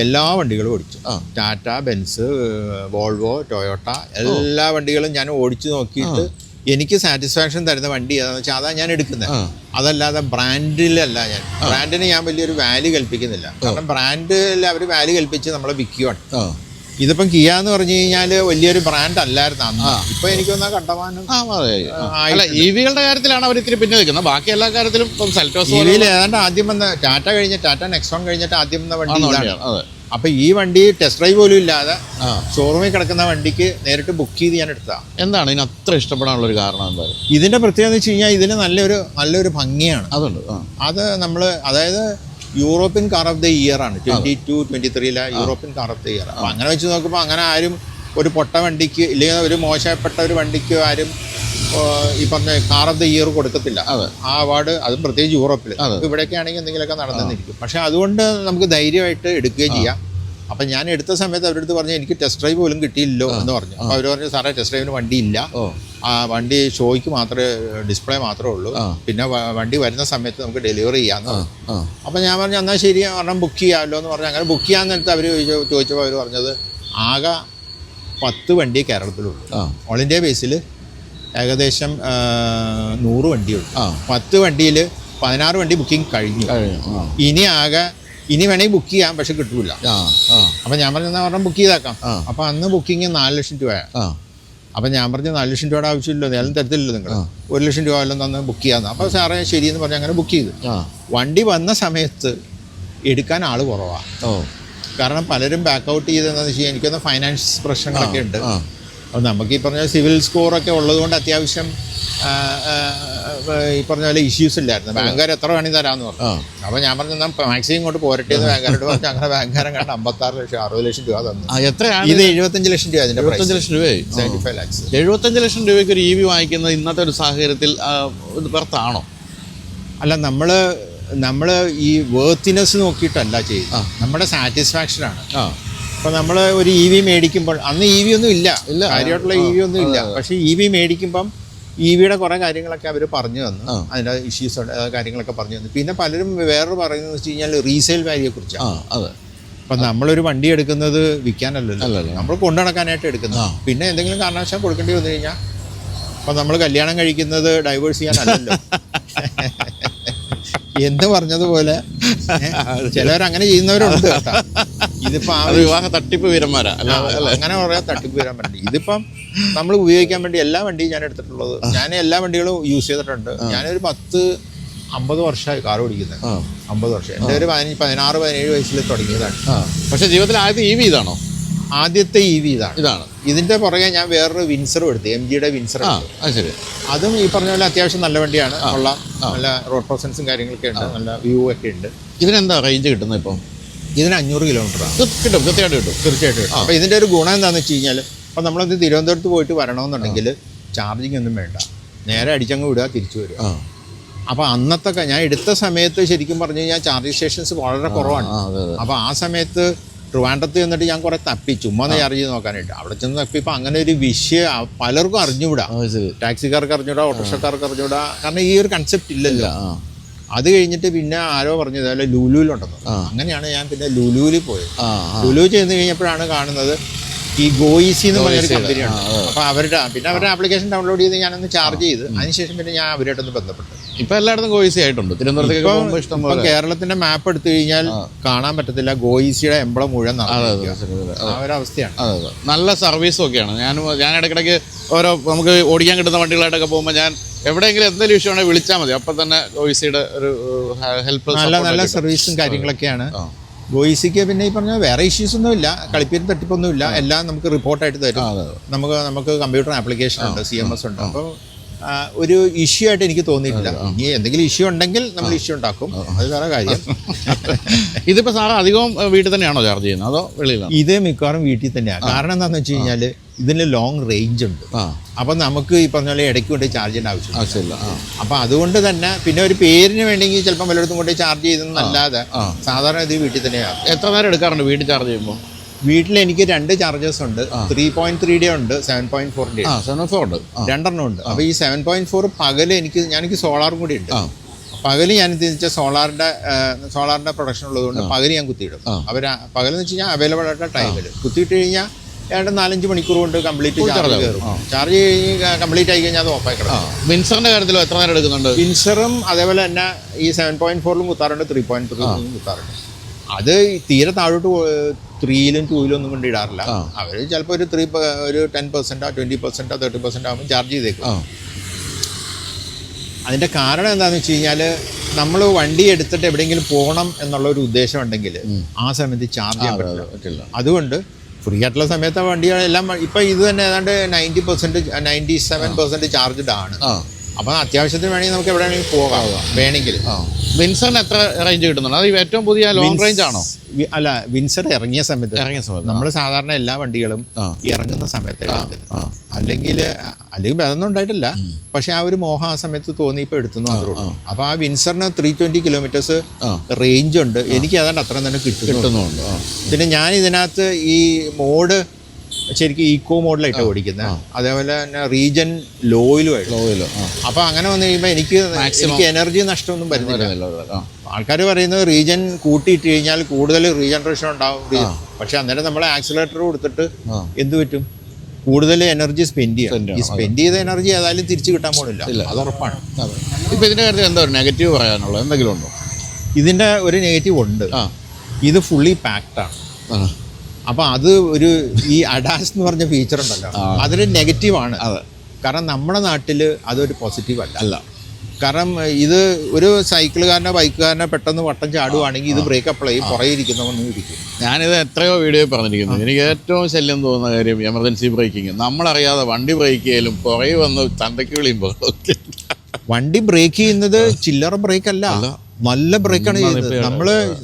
എല്ലാ വണ്ടികളും ഓടിച്ചു. ടാറ്റ, ബെൻസ്, വോൾവോ, ടൊയോട്ട, എല്ലാ വണ്ടികളും ഞാൻ ഓടിച്ചു നോക്കിയിട്ട് എനിക്ക് സാറ്റിസ്ഫാക്ഷൻ തരുന്ന വണ്ടി ഏതാണെന്ന് വെച്ചാൽ അതാണ് ഞാൻ എടുക്കുന്നത്. അതല്ലാതെ ബ്രാൻഡിലല്ല. ബ്രാൻഡിന് ഞാൻ വലിയൊരു വാല്യൂ കൽപ്പിക്കുന്നില്ല. കാരണം ബ്രാൻഡിൽ അവർ വാല്യൂ കൽപ്പിച്ച് നമ്മളെ വിൽക്കുകയാണ്. ഇതിപ്പം കിയ എന്ന് പറഞ്ഞു കഴിഞ്ഞാൽ വലിയൊരു ബ്രാൻഡ് അല്ലായിരുന്നു അന്ന്. ഇപ്പൊ എനിക്ക് വന്നാൽ കണ്ടമാനം. EVകളുടെ കാര്യത്തിലാണ് അവർ ഇത്തിരി പിന്നെ നിൽക്കുന്നത്. ബാക്കി എല്ലാ കാര്യത്തിലും EVയിൽ ഏതാണ്ട് ആദ്യം വന്ന ടാറ്റ നെക്സോൺ കഴിഞ്ഞിട്ട് ആദ്യം വന്ന വണ്ടി. അപ്പൊ ഈ വണ്ടി ടെസ്റ്റ് ഡ്രൈവ് പോലും ഇല്ലാതെ ഷോറൂമിൽ കിടക്കുന്ന വണ്ടിക്ക് നേരിട്ട് ബുക്ക് ചെയ്ത് ഞാൻ എടുത്താ. എന്താണ് ഇതിന് അത്ര ഇഷ്ടപ്പെടാനുള്ള ഒരു കാരണം? എന്തായാലും ഇതിന്റെ പ്രത്യേകത എന്ന് വെച്ച് കഴിഞ്ഞാൽ ഇതിന് നല്ലൊരു ഭംഗിയാണ്. അതുണ്ട്. അത് നമ്മള് അതായത് European car of the year ആണ് 22-23 European car of the year. അപ്പം അങ്ങനെ വെച്ച് നോക്കുമ്പോൾ അങ്ങനെ ആരും ഒരു പൊട്ട വണ്ടിക്ക് ഇല്ലെങ്കിൽ ഒരു മോശപ്പെട്ട ഒരു വണ്ടിക്ക് ആരും ഈ പറഞ്ഞ കാർ ഓഫ് ദ ഇയർ കൊടുക്കത്തില്ല. ആ അവാർഡ്, അതും പ്രത്യേകിച്ച് യൂറോപ്പിൽ. ഇവിടെയൊക്കെ ആണെങ്കിൽ എന്തെങ്കിലുമൊക്കെ നടന്നിരിക്കും. പക്ഷെ അതുകൊണ്ട് നമുക്ക് ധൈര്യമായിട്ട് എടുക്കുകയും ചെയ്യാം. അപ്പം ഞാൻ എടുത്ത സമയത്ത് അവരുടെ അടുത്ത് പറഞ്ഞു എനിക്ക് ടെസ്റ്റ് ഡ്രൈവ് പോലും കിട്ടിയില്ലല്ലോ എന്ന് പറഞ്ഞു. അപ്പോൾ അവർ പറഞ്ഞു സാറേ ടെസ്റ്റ് ഡ്രൈവിന് വണ്ടിയില്ല, ആ വണ്ടി ഷോയ്ക്ക് മാത്രമേ ഡിസ്പ്ലേ മാത്രമേ ഉള്ളൂ, പിന്നെ വണ്ടി വരുന്ന സമയത്ത് നമുക്ക് ഡെലിവറി ചെയ്യാമെന്ന് പറഞ്ഞു. അപ്പം ഞാൻ പറഞ്ഞു എന്നാൽ ശരി, കാരണം ബുക്ക് ചെയ്യാമല്ലോ എന്ന് പറഞ്ഞു. അങ്ങനെ ബുക്ക് ചെയ്യാൻ നേരത്തെ അവർ ചോദിച്ചപ്പോൾ അവർ പറഞ്ഞത് ആകെ 10 വണ്ടി കേരളത്തിലുള്ളൂ. ഓൾ ഇന്ത്യ ബേസിൽ ഏകദേശം 100 വണ്ടിയുള്ളൂ. 10 വണ്ടിയിൽ 16 വണ്ടി ബുക്കിംഗ് കഴിഞ്ഞു. ഇനി വേണമെങ്കിൽ ബുക്ക് ചെയ്യാം, പക്ഷെ കിട്ടൂല. അപ്പം ഞാൻ പറഞ്ഞു എന്നാൽ ബുക്ക് ചെയ്തേക്കാം. അപ്പം അന്ന് ബുക്കിങ് 4 ലക്ഷം രൂപയാണ്. അപ്പം ഞാൻ പറഞ്ഞു 4 ലക്ഷം രൂപയുടെ ആവശ്യമില്ലോ, ഏതായാലും തരത്തില്ലല്ലോ നിങ്ങൾ, 1 ലക്ഷം രൂപ എല്ലാം തന്ന് ബുക്ക് ചെയ്യാമെന്ന്. അപ്പോൾ സാറേ ശരിയെന്ന് പറഞ്ഞ് അങ്ങനെ ബുക്ക് ചെയ്തു. വണ്ടി വന്ന സമയത്ത് എടുക്കാൻ ആൾ കുറവാണ്. കാരണം പലരും ബാക്ക് ഔട്ട് ചെയ്തതെന്ന് വെച്ച് കഴിഞ്ഞാൽ എനിക്കൊന്ന് ഫൈനാൻസ് പ്രശ്നങ്ങളൊക്കെ ഉണ്ട്. അപ്പോൾ നമുക്ക് ഈ പറഞ്ഞ സിവിൽ സ്കോറൊക്കെ ഉള്ളതുകൊണ്ട് അത്യാവശ്യം ഈ പറഞ്ഞ പോലെ ഇഷ്യൂസ് ഇല്ലായിരുന്നു. ബാങ്കുകാർ എത്ര വേണമെങ്കിൽ തരാമെന്ന് പറഞ്ഞു. അപ്പോൾ ഞാൻ പറഞ്ഞു എന്നാൽ മാക്സിമം ഇങ്ങോട്ട് പോരട്ടെ എന്ന് ബാങ്കുകാരോട് പറഞ്ഞു. അങ്ങനെ ബാങ്കുകാരൻ കണ്ട് 56 ലക്ഷം 60 ലക്ഷം രൂപ തന്നു. എത്രയാണ് ഇത് 75 ലക്ഷം രൂപ. അതിൻ്റെ 75 ലക്ഷം രൂപയായി. 75 lakhs. 75 ലക്ഷം രൂപയ്ക്ക് ഒരു EV വാങ്ങിക്കുന്നത് ഇന്നത്തെ ഒരു സാഹചര്യത്തിൽ വെർത്താണോ? അല്ല, നമ്മൾ ഈ വേർത്തിനെസ് നോക്കിയിട്ടല്ല ചെയ്യുന്നത്, നമ്മുടെ സാറ്റിസ്ഫാക്ഷനാണ്. അപ്പോൾ നമ്മൾ ഒരു EV മേടിക്കുമ്പോൾ അന്ന് EV ഒന്നും ഇല്ല, കാര്യമായിട്ടുള്ള EV ഒന്നും ഇല്ല. പക്ഷേ EV മേടിക്കുമ്പം EVയുടെ കുറേ കാര്യങ്ങളൊക്കെ അവർ പറഞ്ഞു തന്നു, അതിൻ്റെ ഇഷ്യൂസ് കാര്യങ്ങളൊക്കെ പറഞ്ഞു തന്നു. പിന്നെ പലരും വേറൊരു പറയുന്നത് വെച്ച് കഴിഞ്ഞാൽ റീസെയിൽ വാല്യൂയെക്കുറിച്ചാണ്. അതെ. അപ്പം നമ്മളൊരു വണ്ടി എടുക്കുന്നത് വിൽക്കാനല്ലല്ലോ, നമ്മൾ കൊണ്ടു നടക്കാനായിട്ട് എടുക്കുന്നത്. പിന്നെ എന്തെങ്കിലും കാരണവശാൽ കൊടുക്കേണ്ടി വന്നു കഴിഞ്ഞാൽ അപ്പം നമ്മൾ കല്യാണം കഴിക്കുന്നത് ഡൈവേഴ്സ് ചെയ്യാനല്ലല്ലോ. എന്ത് പറഞ്ഞതുപോലെ ചിലവരങ്ങനെ ചെയ്യുന്നവരുണ്ട് കേട്ടോ. ഇതിപ്പോൾ വിവാഹ തട്ടിപ്പ് വീരന്മാരാ അങ്ങനെ പറയാൻ തട്ടിപ്പ് വീരാൻ വേണ്ടി. ഇതിപ്പം നമ്മൾ ഉപയോഗിക്കാൻ വേണ്ടി എല്ലാ വണ്ടിയും ഞാൻ എടുത്തിട്ടുള്ളത്, ഞാൻ എല്ലാ വണ്ടികളും യൂസ് ചെയ്തിട്ടുണ്ട്. ഞാനൊരു 10-50 വർഷമായി കാർ ഓടിക്കുന്നത്. 50 വർഷം. എൻ്റെ ഒരു 16-17 വയസ്സിൽ തുടങ്ങിയതാണ്. പക്ഷേ ജീവിതത്തിൽ ആദ്യത്തെ EV ഇതാണോ? ആദ്യത്തെ EV ഇതാണ്. ഇതിൻ്റെ പുറകെ ഞാൻ വേറൊരു വിൻസറും എടുത്തു, MGയുടെ വിൻസർ. ശരി. അതും ഈ പറഞ്ഞ പോലെ അത്യാവശ്യം നല്ല വണ്ടിയാണ്, കൊള്ളാം, നല്ല റോഡ് പ്രസൻസും കാര്യങ്ങളൊക്കെ ഉണ്ട്, നല്ല വ്യൂ ഒക്കെ ഉണ്ട്. ഇതിനെന്താ റേഞ്ച് കിട്ടുന്നത് ഇപ്പം? ഇതിന് 500 കിലോമീറ്ററാണ്. കിട്ടും, തീർച്ചയായിട്ടും കിട്ടും. തീർച്ചയായിട്ടും. അപ്പോൾ ഇതിൻ്റെ ഒരു ഗുണം എന്താണെന്ന് വെച്ച് കഴിഞ്ഞാൽ, അപ്പോൾ നമ്മളത് തിരുവനന്തപുരത്ത് പോയിട്ട് വരണമെന്നുണ്ടെങ്കിൽ ചാർജിങ് ഒന്നും വേണ്ട, നേരെ അടിച്ചങ്ങ് വിടുക, തിരിച്ചു വരിക. അപ്പോൾ അന്നത്തെ ഞാൻ എടുത്ത സമയത്ത് ശരിക്കും പറഞ്ഞു കഴിഞ്ഞാൽ ചാർജിങ് സ്റ്റേഷൻസ് വളരെ കുറവാണ്. അപ്പോൾ ആ സമയത്ത് ട്രിവാൻഡ്രത്ത് ചെന്നിട്ട് ഞാൻ കുറേ തപ്പി, ചുമ്മാ ചാർജ് ചെയ്ത് നോക്കാനായിട്ട്. അവിടെ ചെന്ന് തപ്പിപ്പോൾ അങ്ങനെ ഒരു വിഷയം പലർക്കും അറിഞ്ഞുകൂടാ. ടാക്സിക്കാർക്ക് അറിഞ്ഞൂടാ, ഓട്ടോറിക്ഷക്കാർക്ക് അറിഞ്ഞൂടാ, കാരണം ഈ ഒരു കൺസെപ്റ്റ് ഇല്ലല്ലോ. അത് കഴിഞ്ഞിട്ട് പിന്നെ ആരോ പറഞ്ഞത് അല്ല ലുലുവിലുണ്ടെന്ന്. അങ്ങനെയാണ് ഞാൻ പിന്നെ ലുലുവിൽ പോയത്. ലുലു ചെന്ന് കഴിഞ്ഞപ്പോഴാണ് കാണുന്നത് ഈ ഗോയിസി എന്ന് പറഞ്ഞൊരു കമ്പനിയാണ്. അപ്പോൾ അവരുടെ ആപ്ലിക്കേഷൻ ഡൗൺലോഡ് ചെയ്ത് ഞാനൊന്ന് ചാർജ് ചെയ്ത് അതിനുശേഷം പിന്നെ ഞാൻ അവരായിട്ടൊന്ന് ബന്ധപ്പെട്ടു. ഇപ്പം എല്ലായിടത്തും ഗോയിസി ആയിട്ടുണ്ട്. തിരുവനന്തപുരത്തേക്ക് ഇഷ്ടംപോലെ കേരളത്തിന്റെ മാപ്പ് എടുത്തു കഴിഞ്ഞാൽ കാണാൻ പറ്റത്തില്ല, ഗോയിസിയുടെ എംബ്ലം മുഴുവൻ ആ ഒരവസ്ഥയാണ്. അതെ, നല്ല സർവീസും ഒക്കെയാണ്. ഞാൻ ഇടയ്ക്കിടയ്ക്ക് നമുക്ക് ഓടിക്കാൻ കിട്ടുന്ന വണ്ടികളായിട്ടൊക്കെ പോകുമ്പോൾ ഞാൻ എവിടെയെങ്കിലും എന്തെങ്കിലും ഇഷ്യൂ ആണെങ്കിൽ വിളിച്ചാൽ മതി, അപ്പം തന്നെ ഗോയിസിയുടെ ഒരു ഹെൽപ്പ്, നല്ല സർവീസും കാര്യങ്ങളൊക്കെയാണ് ഗോയിസിക്ക്. പിന്നെ ഈ പറഞ്ഞാൽ വേറെ ഇഷ്യൂസ് ഒന്നുമില്ല, കളിപ്പേരും തട്ടിപ്പൊന്നുമില്ല, എല്ലാം നമുക്ക് റിപ്പോർട്ടായിട്ട് തരും. നമുക്ക് കമ്പ്യൂട്ടർ ആപ്ലിക്കേഷൻ ഉണ്ട്, CMS ഉണ്ട്. അപ്പോൾ ഒരു ഇഷ്യൂ ആയിട്ട് എനിക്ക് തോന്നിയിട്ടില്ല. ഇനി എന്തെങ്കിലും ഇഷ്യൂ ഉണ്ടെങ്കിൽ നമ്മൾ ഇഷ്യൂ ഉണ്ടാക്കും, അത് വേറെ കാര്യം. ഇതിപ്പോൾ സാറ് അധികവും വീട്ടിൽ തന്നെയാണോ ചാർജ് ചെയ്യുന്നത് അതോ വെളിയിലാണോ? ഇത് മിക്കവാറും വീട്ടിൽ തന്നെയാണ്. കാരണം എന്താണെന്ന് വെച്ച് കഴിഞ്ഞാൽ ഇതിന് ലോങ് റേഞ്ച് ഉണ്ട്. അപ്പം നമുക്ക് ഈ പറഞ്ഞ പോലെ ഇടയ്ക്ക് കൊണ്ട് ചാർജ് ചെയ്യേണ്ട ആവശ്യമില്ല. അപ്പം അതുകൊണ്ട് തന്നെ പിന്നെ ഒരു പേരിന് വേണമെങ്കിൽ ചിലപ്പോൾ വല്ലയിടത്തും കൊണ്ട് ചാർജ് ചെയ്തെന്നല്ലാതെ സാധാരണ ഇത് വീട്ടിൽ തന്നെയാണ്. എത്ര നേരം എടുക്കാറുണ്ട് വീട്ടിൽ ചാർജ് ചെയ്യുമ്പോൾ? വീട്ടിൽ എനിക്ക് 2 ചാർജേഴ്സ് ഉണ്ട്, 3.3D ഉണ്ട്, 7.4D ഉണ്ട്, രണ്ടെണ്ണം ഉണ്ട്. അപ്പോൾ ഈ 7.4 പകല് എനിക്ക് സോളാറും കൂടി ഉണ്ട്. പകല് ഞാൻ തിരിച്ച സോളാറിൻ്റെ പ്രൊഡക്ഷൻ ഉള്ളതുകൊണ്ട് പകല് ഞാൻ കുത്തിയിടും. പകലെന്ന് വെച്ച് കഴിഞ്ഞാൽ അവൈലബിൾ ആയിട്ട് ടൈമിൽ കുത്തിയിട്ട് കഴിഞ്ഞാൽ 4-5 മണിക്കൂർ കൊണ്ട് കംപ്ലീറ്റ് ചാർജ് കയറും. ചാർജ് കംപ്ലീറ്റ് ആയി കഴിഞ്ഞാൽ അത് ഓഫായി കിടക്കും. വിൻസറിന്റെ കാര്യത്തിൽ എത്ര നേരം എടുക്കുന്നുണ്ട്? വിൻസറും അതേപോലെ തന്നെ ഈ 7.4ലും കുത്താറുണ്ട്, 3.3ലും കുത്താറുണ്ട്. അത് തീരെ താഴോട്ട് 3ലും 2ലും ഒന്നും കൊണ്ട് ഇടാറില്ല. അവർ ചിലപ്പോൾ ഒരു 10%, 20%, 30% ആകുമ്പോൾ ചാർജ് ചെയ്തേക്കും. അതിൻ്റെ കാരണം എന്താണെന്ന് വെച്ച് കഴിഞ്ഞാൽ നമ്മൾ വണ്ടി എടുത്തിട്ട് എവിടെയെങ്കിലും പോകണം എന്നുള്ള ഒരു ഉദ്ദേശം ഉണ്ടെങ്കിൽ ആ സമയത്ത് ചാർജ് ചെയ്യാൻ പറ്റില്ല. അതുകൊണ്ട് ഫ്രീ ആയിട്ടുള്ള സമയത്ത് വണ്ടികളെല്ലാം ഇപ്പം ഇത് തന്നെ ഏതാണ്ട് 90%, 97% ചാർജ്ഡ് ആണ്. അപ്പം അത്യാവശ്യത്തിന് വേണമെങ്കിൽ നമുക്ക് എവിടെ വേണമെങ്കിൽ പോകാം വേണമെങ്കിൽ. വിൻസറിന് എത്ര റേഞ്ച് കിട്ടുന്നുണ്ട്? അത് ഏറ്റവും പുതിയ ലോങ് റേഞ്ച് ആണോ? അല്ല, വിൻസർ ഇറങ്ങിയ സമയത്ത് നമ്മൾ സാധാരണ എല്ലാ വണ്ടികളും ഇറങ്ങുന്ന സമയത്ത് അല്ലെങ്കിൽ അതൊന്നും ഉണ്ടായിട്ടില്ല. പക്ഷെ ആ ഒരു മോഹം ആ സമയത്ത് തോന്നി, ഇപ്പോൾ എടുത്തു മാത്രമേ ഉള്ളൂ. അപ്പോൾ ആ വിൻസറിന് 320 കിലോമീറ്റേഴ്സ് റേഞ്ച് ഉണ്ട്. എനിക്ക് ഏതാണ്ട് അത്ര തന്നെ കിട്ടുന്നുണ്ട്. പിന്നെ ഞാൻ ഇതിനകത്ത് ഈ മോഡ് ശരിക്കും ഈക്കോ മോഡലായിട്ട് ഓടിക്കുന്നത്, അതേപോലെ തന്നെ റീജൻ ലോയിലുമായിട്ട്. അപ്പോൾ അങ്ങനെ വന്നു കഴിയുമ്പോൾ എനിക്ക് എനർജി നഷ്ടമൊന്നും വരുന്നില്ല. ആൾക്കാർ പറയുന്നത് റീജൻ കൂട്ടിയിട്ട് കഴിഞ്ഞാൽ കൂടുതൽ റീജനറേഷൻ ഉണ്ടാവും. പക്ഷെ അന്നേരം നമ്മൾ ആക്സിലേറ്റർ കൊടുത്തിട്ട് എന്ത് പറ്റും, കൂടുതൽ എനർജി സ്പെൻഡ് ചെയ്യാം. ഈ സ്പെൻഡ് ചെയ്ത എനർജി ഏതായാലും തിരിച്ചു കിട്ടാൻ പോണില്ല, അത് ഉറപ്പാണ്. ഇപ്പോൾ ഇതിൻ്റെ കാര്യത്തിൽ എന്താ നെഗറ്റീവ് പറയാനുള്ളത്? എന്തെങ്കിലും ഉണ്ടോ? ഇതിൻ്റെ ഒരു നെഗറ്റീവ് ഉണ്ട്. ഇത് ഫുള്ളി പാക്ഡാണ്. അപ്പോൾ അത് ഈ അഡാസ് എന്ന് പറഞ്ഞ ഫീച്ചർ ഉണ്ടല്ലോ, അതൊരു നെഗറ്റീവാണ്. കാരണം നമ്മുടെ നാട്ടിൽ അതൊരു പോസിറ്റീവ് അല്ല. കാരണം ഇത് ഒരു സൈക്കിളുകാരനോ ബൈക്കുകാരനോ പെട്ടെന്ന് വട്ടം ചാടുവാണെങ്കിൽ ഇത് ബ്രേക്ക് അപ്ലൈ ചെയ്യും, പുറകെ ഇരിക്കുന്നവന്നും ഇരിക്കും. ഞാനിത് എത്രയോ വീഡിയോ പറഞ്ഞിരിക്കുന്നു. എനിക്ക് ഏറ്റവും ശല്യം തോന്നുന്ന കാര്യം എമർജൻസി ബ്രേക്കിങ്. നമ്മളറിയാതെ വണ്ടി ബ്രേക്ക് ചെയ്യലും പുറകെ വന്ന് തന്തയ്ക്ക് വിളിയുമ്പോൾ വണ്ടി ബ്രേക്ക് ചെയ്യുന്നത് ചില്ലറ ബ്രേക്ക് അല്ല, നല്ല ബ്രേക്കാണ് ചെയ്യുന്നത്.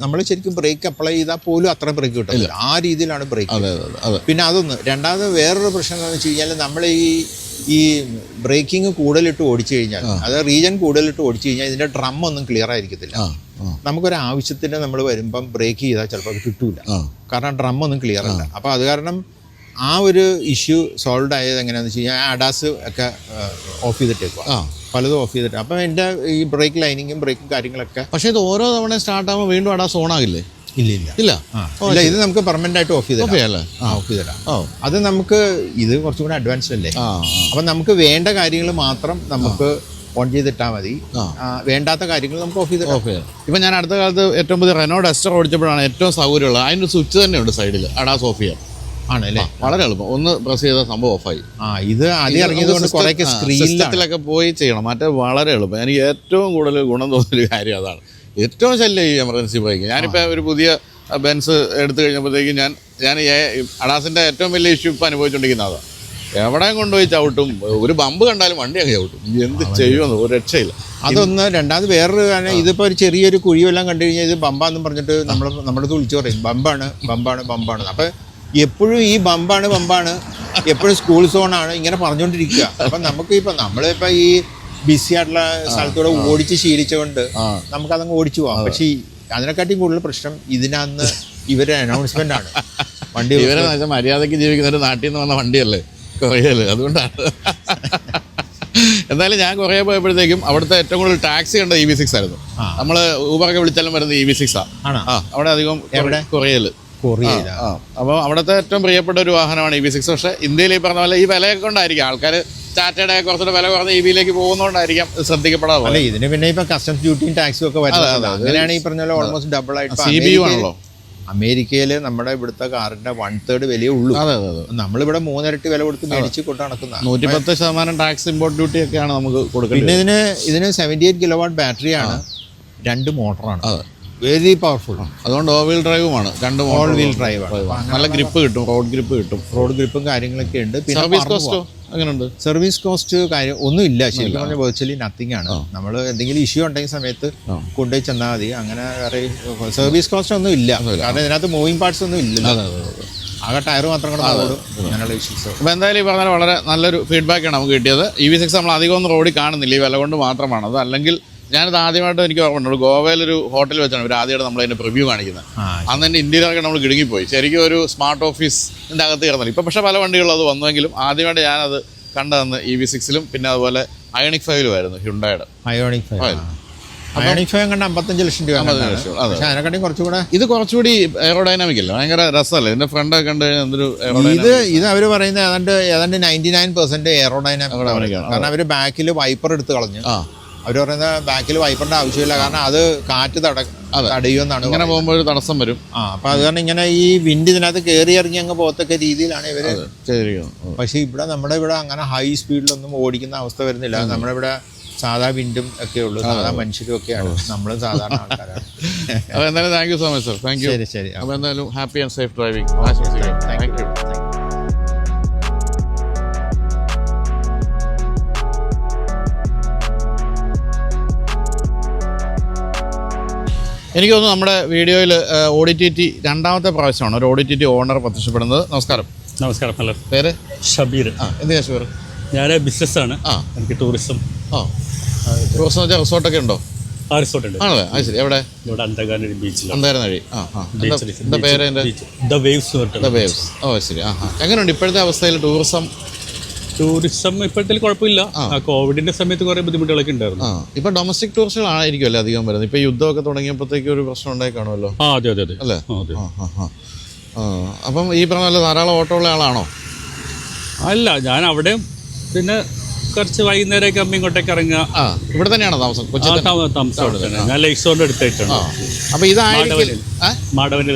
നമ്മള് ശരിക്കും ബ്രേക്ക് അപ്ലൈ ചെയ്താൽ പോലും അത്ര ബ്രേക്ക് കിട്ടില്ല. ആ രീതിയിലാണ് ബ്രേക്ക്. പിന്നെ അതൊന്ന്. രണ്ടാമത് വേറൊരു പ്രശ്നം എന്താണെന്ന് വെച്ച് കഴിഞ്ഞാൽ നമ്മൾ ഈ ബ്രേക്കിംഗ് കൂടുതലിട്ട് ഓടിച്ചു കഴിഞ്ഞാൽ, അതായത് റീജൻ കൂടുതലിട്ട് ഓടിച്ചു കഴിഞ്ഞാൽ ഇതിന്റെ ഡ്രം ഒന്നും ക്ലിയർ ആയിരിക്കത്തില്ല. നമുക്കൊരു ആവശ്യത്തിന് നമ്മൾ വരുമ്പം ബ്രേക്ക് ചെയ്താൽ ചിലപ്പോൾ അത് കിട്ടൂല, കാരണം ഡ്രം ഒന്നും ക്ലിയർ അല്ല. അപ്പോൾ അത് കാരണം ആ ഒരു ഇഷ്യൂ സോൾവ് ആയത് എങ്ങനെയാണെന്ന് വെച്ച് കഴിഞ്ഞാൽ അഡാസ് ഒക്കെ ഓഫ് ചെയ്തിട്ടേക്കുക, പലതും ഓഫ് ചെയ്തിട്ട്. അപ്പം എൻ്റെ ഈ ബ്രേക്ക് ലൈനിങ്ങും ബ്രേക്കും കാര്യങ്ങളൊക്കെ. പക്ഷേ ഇത് ഓരോ തവണ സ്റ്റാർട്ട് ആകുമ്പോൾ വീണ്ടും അഡാസ് ഓൺ ആകില്ലേ? ഇല്ല, ഇത് നമുക്ക് പെർമനന്റ് ആയിട്ട് ഓഫ് ചെയ്തിടാം. അത് നമുക്ക് ഇത് കുറച്ചും കൂടെ അഡ്വാൻസ്ഡ് അല്ലേ. അപ്പം നമുക്ക് വേണ്ട കാര്യങ്ങൾ മാത്രം നമുക്ക് ഓൺ ചെയ്തിട്ടാൽ മതി, വേണ്ടാത്ത കാര്യങ്ങൾ നമുക്ക് ഓഫ് ചെയ്തിടാം. ഇപ്പം ഞാൻ അടുത്ത കാലത്ത് ഏറ്റവും പുതിയ റെനോ ഡസ്റ്റർ ഓടിച്ചപ്പോഴാണ് ഏറ്റവും സൗകര്യമുള്ളത്. അതിൻ്റെ സ്വിച്ച് തന്നെയുണ്ട് സൈഡിൽ, അഡാസ് ഓഫ് ചെയ്യാൻ. ആണല്ലേ? വളരെ എളുപ്പം. ഒന്ന് പ്രസ് ചെയ്ത സംഭവം ഓഫായി. ഇത് ആദ്യം ഇറങ്ങിയതുകൊണ്ട് കുറേയൊക്കെ സ്ക്രീനിലൊക്കെ പോയി ചെയ്യണം. മറ്റേ വളരെ എളുപ്പം. എനിക്ക് ഏറ്റവും കൂടുതൽ ഗുണം തോന്നിയൊരു കാര്യം അതാണ്. ഏറ്റവും ശല്യം ഈ എമർജൻസി ബ്രേക്ക്. ഞാനിപ്പോൾ ഒരു പുതിയ ബെൻസ് എടുത്തു കഴിഞ്ഞപ്പോഴത്തേക്കും ഞാൻ ഈ അഡാസിൻ്റെ ഏറ്റവും വലിയ ഇഷ്യൂ ഇപ്പോൾ അനുഭവിച്ചുകൊണ്ടിരിക്കുന്ന അതാണ്. എവിടെയും കൊണ്ടുപോയി ചവിട്ടും, ഒരു ബമ്പ് കണ്ടാലും വണ്ടി അങ്ങ് ചവിട്ടും. എന്ത് ചെയ്യുമെന്ന് ഒരു രക്ഷയില്ല. അതൊന്ന്. രണ്ടാമത് വേറൊരു കാരണം, ഇതിപ്പോൾ ഒരു ചെറിയൊരു കുഴിയെല്ലാം കണ്ടു കഴിഞ്ഞാൽ ഇത് ബമ്പാന്നും പറഞ്ഞിട്ട് നമ്മുടെ അടുത്ത് വിളിച്ചു പറയും ബമ്പാണ്. അപ്പം എപ്പോഴും ഈ ബമ്പാണ് എപ്പോഴും സ്കൂൾ സോണാണ് ഇങ്ങനെ പറഞ്ഞുകൊണ്ടിരിക്കുക. അപ്പം നമ്മളിപ്പോൾ ഈ ബിസി ആയിട്ടുള്ള സ്ഥലത്തൂടെ ഓടിച്ച് ശീലിച്ചുകൊണ്ട് നമുക്കതങ്ങ് ഓടിച്ചു പോകാം. പക്ഷേ അതിനെക്കാട്ടിയും കൂടുതൽ പ്രശ്നം ഇതിനകത്ത് ഇവരുടെ അനൗൺസ്മെന്റ് ആണ്. വണ്ടി മര്യാദയ്ക്ക് ജീവിക്കുന്ന ഒരു നാട്ടിൽ നിന്ന് വന്ന വണ്ടിയല്ലേ കൊറിയല്, അതുകൊണ്ടാണ്. എന്തായാലും ഞാൻ കൊറിയ പോയപ്പോഴത്തേക്കും അവിടുത്തെ ഏറ്റവും കൂടുതൽ ടാക്സി കണ്ട EV6 ആയിരുന്നു. നമ്മൾ ഊബറൊക്കെ വിളിച്ചാലും വരുന്നത് EV6 ആണ്. അവിടെ അധികം കൊറിയയില്. അപ്പോൾ അവിടുത്തെ ഏറ്റവും പ്രിയപ്പെട്ട ഒരു വാഹനമാണ് EV6. പക്ഷേ ഇന്ത്യയിൽ ഈ പറഞ്ഞ പോലെ ഈ വിലയൊക്കെ കൊണ്ടായിരിക്കും ആൾക്കാർ ടാറ്റയുടെ കുറച്ചുകൂടെ വില കുറഞ്ഞ EV-യിലേക്ക് പോകുന്നതുകൊണ്ടായിരിക്കും ശ്രദ്ധിക്കപ്പെടാതെ. അല്ല, ഇതിന് പിന്നെ ഇപ്പൊ കസ്റ്റംസ് ഡ്യൂട്ടിയും ടാക്സും ഒക്കെ വരുന്നത്. അങ്ങനെയാണ് ഈ പറഞ്ഞ പോലെ ഓൾമോസ്റ്റ് ഡബിൾ ആയിട്ട്. CBU ആണല്ലോ അമേരിക്കയിൽ. നമ്മുടെ ഇവിടുത്തെ കാറിന്റെ 1/3 വിലയേ ഉള്ളൂ. നമ്മളിവിടെ 3 ഇരട്ടി വില കൊടുത്ത് മേടിച്ച് കൊണ്ട് നടക്കുന്ന 110% ടാക്സ് ഇമ്പോർട്ട് ഡ്യൂട്ടി ഒക്കെയാണ് നമുക്ക് കൊടുക്കുന്നത്. പിന്നെ ഇതിന് 78 കിലോവാട്ട് ബാറ്ററിയാണ്, 2 മോട്ടറാണ്, വെരി പവർഫുൾ. അതുകൊണ്ട് ഓൾ വീൽ ഡ്രൈവുമാണ്, 2 ഓൾ വീൽ ഡ്രൈവാണ്. നല്ല ഗ്രിപ്പ് കിട്ടും, റോഡ് ഗ്രിപ്പും കാര്യങ്ങളൊക്കെ ഉണ്ട്. പിന്നെ സർവീസ് കോസ്റ്റോ എങ്ങനെയുണ്ട്? സർവീസ് കോസ്റ്റ് കാര്യം ഒന്നുമില്ല, ശരിക്കും പറഞ്ഞാൽ വെർച്വലി നത്തിങ് ആണ്. നമ്മൾ എന്തെങ്കിലും ഇഷ്യൂ ഉണ്ടെങ്കിൽ സമയത്ത് കൊണ്ടുപോയി ചെന്നാൽ മതി. അങ്ങനെ വേറെ സർവീസ് കോസ്റ്റ് ഒന്നും ഇല്ല, കാരണം ഇതിനകത്ത് മൂവിങ് പാർട്സ് ഒന്നും ഇല്ല. ആകെ ടയർ മാത്രം കൂടെ ഓടും, അങ്ങനെയുള്ള ഇഷ്യൂസ്. അപ്പോൾ എന്തായാലും ഈ പറഞ്ഞാൽ വളരെ നല്ലൊരു ഫീഡ്ബാക്കാണ് നമുക്ക് കിട്ടിയത്. EV6 നമ്മൾ അധികം ഒന്നും റോഡിൽ കാണുന്നില്ല, ഈ വില കൊണ്ട് മാത്രമാണ് അത്. അല്ലെങ്കിൽ ഞാനത് ആദ്യമായിട്ട് എനിക്ക് ഓർമ്മയുണ്ട്, ഗോവയിലൊരു ഹോട്ടൽ വെച്ചാണ് ഇവർ ആദ്യമായിട്ട് നമ്മളതിൻ്റെ പ്രിവ്യൂ കാണിക്കുന്നത്. അന്ന് എൻ്റെ ഇന്ത്യയിലൊക്കെ നമ്മൾ കിടുങ്ങിപ്പോയി. ശരിക്കും ഒരു സ്മാർട്ട് ഓഫീസിൻ്റെ അകത്ത് കയറുന്നില്ല. ഇപ്പോൾ പക്ഷേ പല വണ്ടികളും അത് വന്നുവെങ്കിലും ആദ്യമായിട്ട് ഞാനത് കണ്ടതെന്ന് EV6-ലും പിന്നെ അതുപോലെ അയോണിക് 5-ലുമായിരുന്നു, ഹ്യുണ്ടായുടെ അയോണിക് 5 കണ്ട 55 ലക്ഷം രൂപ. പക്ഷേ അതിനെക്കാട്ടിയും കുറച്ചുകൂടെ ഇത് കുറച്ചുകൂടി എയറോഡൈനാമിക് അല്ലേ, ഭയങ്കര രസമല്ലേ ഇതിൻ്റെ ഫ്രണ്ടൊക്കെ കണ്ടു കഴിഞ്ഞാൽ എന്തൊരു. ഇത് അവർ പറയുന്നത് ഏതാണ്ട് 99% എയറോഡൈനാമിക് ആണ്. കാരണം അവർ ബാക്കിൽ വൈപ്പർ എടുത്ത് കളഞ്ഞു. അവർ പറയുന്നത് ബാക്കിൽ വൈപ്പറിന്റെ ആവശ്യമില്ല, കാരണം അത് കാറ്റ് തടയുമെന്നാണ്. ഇങ്ങനെ പോകുമ്പോൾ ഒരു തടസ്സം വരും. അപ്പൊ അത് കാരണം ഇങ്ങനെ ഈ വിൻഡ് ഇതിനകത്ത് കയറി ഇറങ്ങി അങ്ങ് പോകത്തക്ക രീതിയിലാണ് ഇവര് ചെയ്തിരിക്കുന്നത്. പക്ഷെ നമ്മുടെ ഇവിടെ അങ്ങനെ ഹൈ സ്പീഡിലൊന്നും ഓടിക്കുന്ന അവസ്ഥ വരുന്നില്ല. നമ്മുടെ ഇവിടെ സാധാ വിൻഡും ഒക്കെ ഉള്ളൂ, സാധാ മനുഷ്യരും ഒക്കെയാണ്, നമ്മളും സാധാരണ ആൾക്കാരാണ്. അപ്പോൾ എന്തായാലും thank you so much sir. Thank you. ശരി. അപ്പോൾ എന്തായാലും happy and safe driving. Thank you. എനിക്ക് തോന്നുന്നു നമ്മുടെ വീഡിയോയിൽ ഓഡിറ്റിറ്റി രണ്ടാമത്തെ പ്രാവശ്യമാണ് ഒരു ഓഡിറ്റിറ്റി ഓണർ പ്രത്യക്ഷപ്പെടുന്നത്. നമസ്കാരം. ഹലോ. പേര്? ഷബീർ. എന്തിനാ ഷബീർ? ഞാൻ ബിസിനസ്സാണ്. എനിക്ക് ടൂറിസം വെച്ചാൽ റിസോർട്ടൊക്കെ ഉണ്ടോ? റിസോർട്ട് ഉണ്ട്. ആണല്ലേ? അത് ശരി. എവിടെ? ഇവിടെ അന്തകാനൊരു ബീച്ചിലാണ്. അന്തകാനഴി. എന്താ പേര്? The waves. ഓ ശരി. എങ്ങനെയുണ്ട് ഇപ്പോഴത്തെ അവസ്ഥയിൽ ടൂറിസം ഇപ്പോഴത്തെ കുഴപ്പമില്ല. കോവിഡിന്റെ സമയത്ത് കുറെ ബുദ്ധിമുട്ടുകളൊക്കെ ഉണ്ടായിരുന്നു. ഇപ്പൊ ഡൊമസ്റ്റിക് ടൂറിസ്റ്റുകളായിരിക്കുമല്ലേ അധികം വരുന്നത്. ഇപ്പൊ യുദ്ധമൊക്കെ തുടങ്ങിയപ്പോഴത്തേക്ക് ഒരു പ്രശ്നം ഉണ്ടായി കാണുമല്ലോ. അതെ അല്ലേ? അപ്പം ഈ പറഞ്ഞ ധാരാളം ഓട്ടോ ഉള്ള ആളാണോ? അല്ല, ഞാൻ അവിടെ പിന്നെ കുറച്ച് വൈകുന്നേരമൊക്കെ അമ്മ ഇങ്ങോട്ടേക്ക് ഇറങ്ങുക. ഇവിടെ തന്നെയാണോ താമസം? താമസം ഞാൻ ലൈസോണ്ട് എടുത്തിട്ടുണ്ട്. അപ്പൊ ഇതായിരിക്കില്ല